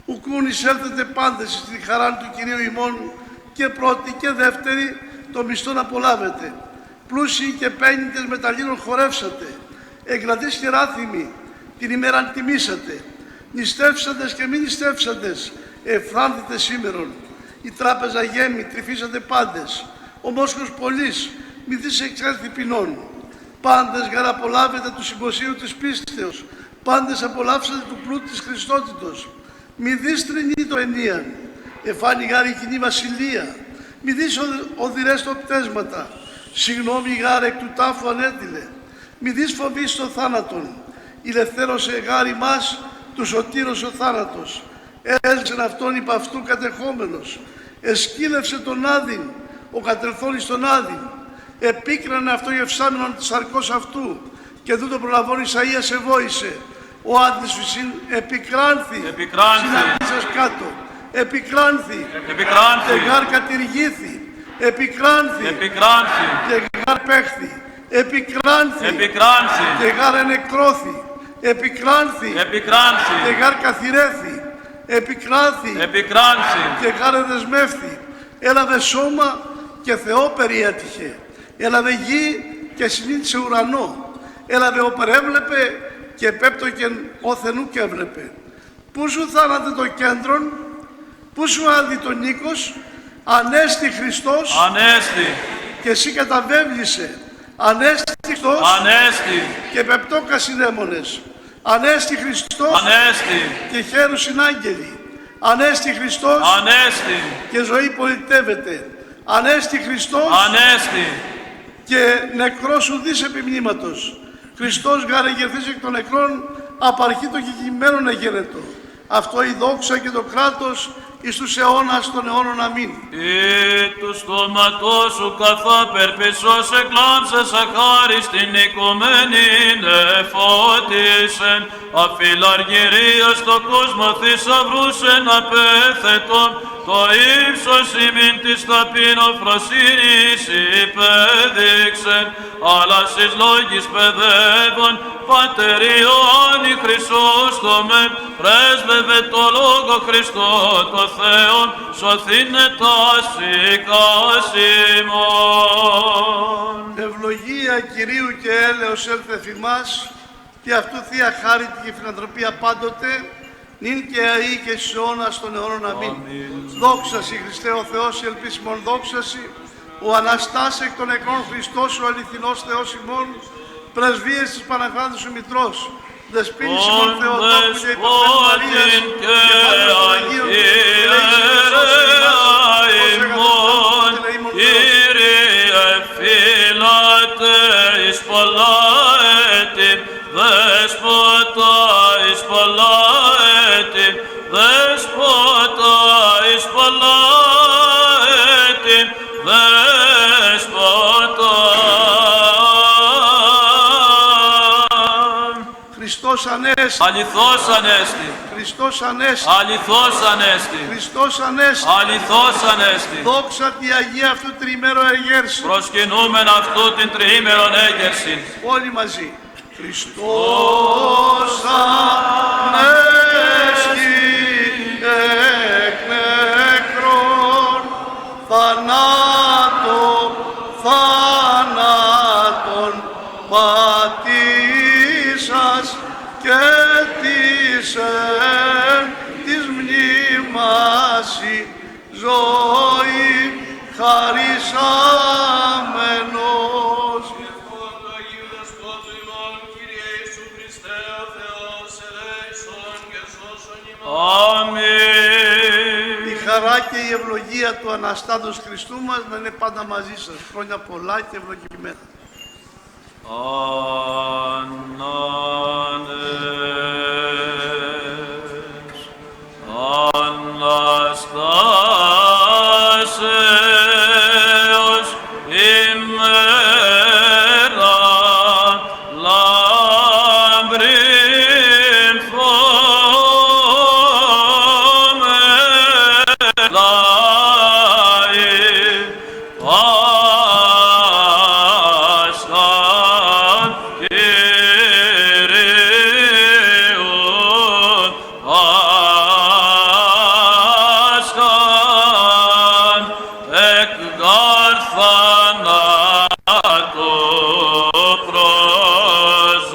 Ουκούν εισέλθετε πάντες στη χαρά του Κυρίου ημών, και πρώτη και δεύτερη το μισθόν απολάβετε. Πλούσιοι και πέννητες μεταλλήνων χορεύσατε, εγκρατείς και ράθυμοι την ημέραν τιμήσατε. Νηστεύσαντες και μη νηστεύσαντες, εφράνθητε σήμερον. Η τράπεζα γέμη, τρυφήσατε πάντες. Ο μόσχος πολλής, μη δεις εξέλθει ποινών. Πάντες γαραπολάβετε του συμποσίου της πίστεως, πάντες απολαύσατε του πλούτου της Χριστότητος. Μη δεις τρινή το ενίαν, εφάνει γάρη κοινή βασιλεία. Μη δεις οδυρές το πτέσματα, συγγνώμη γάρε εκ του τάφου ανέτειλε. Μη δεις φοβείς το θάνατον, ηλευθέρωσε γάρη μας, του σωτήρος ο θάνατος. Έλξεν αυτόν υπ' αυτού κατεχόμενος, εσκύλευσε τον άδειν, ο κατελθόν εις τον άδειν. Επίκρανε αυτό γευσάμενον της σαρκός αυτού, και τούτο προλαβών Ισαΐας εβόησε. Ο άδεις φυσίν επικράνθη, συνάντησας κάτω, επικράνθη, και γάρ κατηργήθη, επικράνθη, και γάρ παίχθη, επικράνθη, και γάρ ενεκρώθη, επικράνθη, και γάρ καθηρέθη, επικράνθη, και γάρ εδεσμεύθη. Έλαβε σώμα και Θεό περιέτυχε, έλαβε γη και συνήθισε ουρανό, έλαβε όπερ έβλεπε και επέπτωκεν ο θενού και έβλεπε. Πού σου θάνατε το κέντρον, πού σου άδει το νίκος, ανέστη Χριστός, ανέστη, και εσύ καταβέβλησε, ανέστη Χριστός, ανέστη, και πεπτώκα συνέμονες, ανέστη Χριστός, ανέστη, και χαίρουσιν άγγελοι, ανέστη Χριστός, ανέστη, και ζωή πολιτεύεται, ανέστη Χριστός, ανέστη, και νεκρός σου δις επιμνήματος. Χριστός γάρε γερθείς εκ των νεκρών, απαρχή των κεκειμένων εγένετο. Αυτό η δόξα και το κράτος εις τους αιώνας των αιώνων. Αμήν. Ή του στόματός σου καθάπερ πισός εκλάμψες αχάριστην οικουμένην εφώτισεν, αφιλαργυρίας το κόσμο θησαυρούσεν απέθετον, το ύψος ημίν της ταπεινοφροσύνης υπέδειξεν, αλλά στις λόγης παιδεύων Πάτερ Ιωάννη Χρυσόστομε, πρέσβευε το Λόγο Χριστό το Θεόν, σωθήνε τα σικάσιμον. Ευλογία Κυρίου και έλεος έλθε εφημάς, και αυτού Θεία χάρητη και φιλανθρωπία πάντοτε, νυν και αεί και στους αιώνας των αιώνων. Αμήν. Δόξαση Χριστέ ο Θεός, η ελπίσιμον δόξαση, ο Αναστάς εκ των νεκρών Χριστός, ο αληθινός Θεός ημών, πρεσβείες της Παναγιώτης σου Μητρός, Δεσπίνη Σιμών Θεοτόκου και Υποφέρου Μαρίας και Πάντων των Αγίων και Χριστός Ανέστη. Αληθώς Ανέστη. Χριστός Ανέστη. Αληθώς Ανέστη. Χριστός Ανέστη. Αληθώς Ανέστη. Δόξα τη Αγία αυτού τριήμερο εγέρση. Προσκυνούμεν αυτού την τριήμερον έγερσιν. Όλοι μαζί. Χριστός Ανέστη εκ νεκρών θάνατον πατήσας και της μνήμαση ζωή χαρισάμενος. Αμήν. Η χαρά και η ευλογία του Αναστάτους Χριστού μας να είναι πάντα μαζί σας. Χρόνια πολλά και ευλογημένα. Αναστάσεως ημέρα λαμπρήν φωμελάι Πάσχαν Κυρίων Πάσχαν εκ θανάτου προζωήν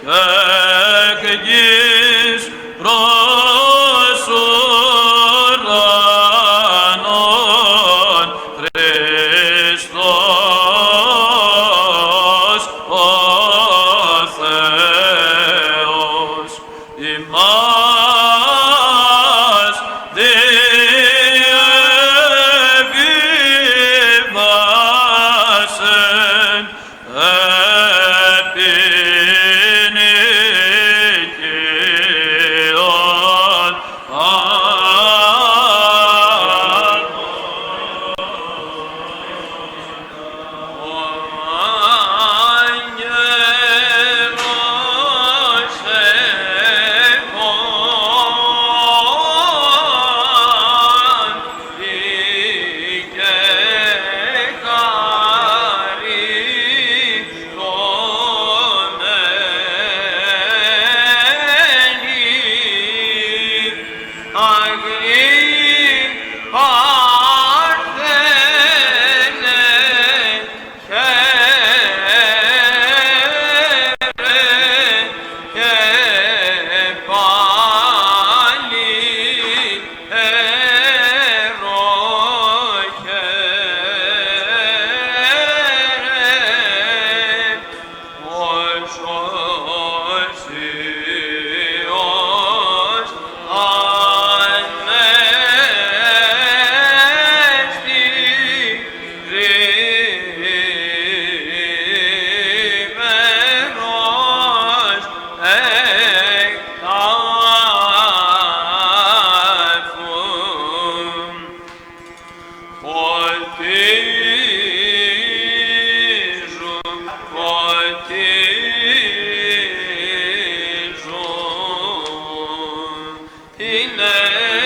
και εκ γης προς ουρανόν Χριστός ο Θεός ημάς διεβίβασεν επί νοικίων είναι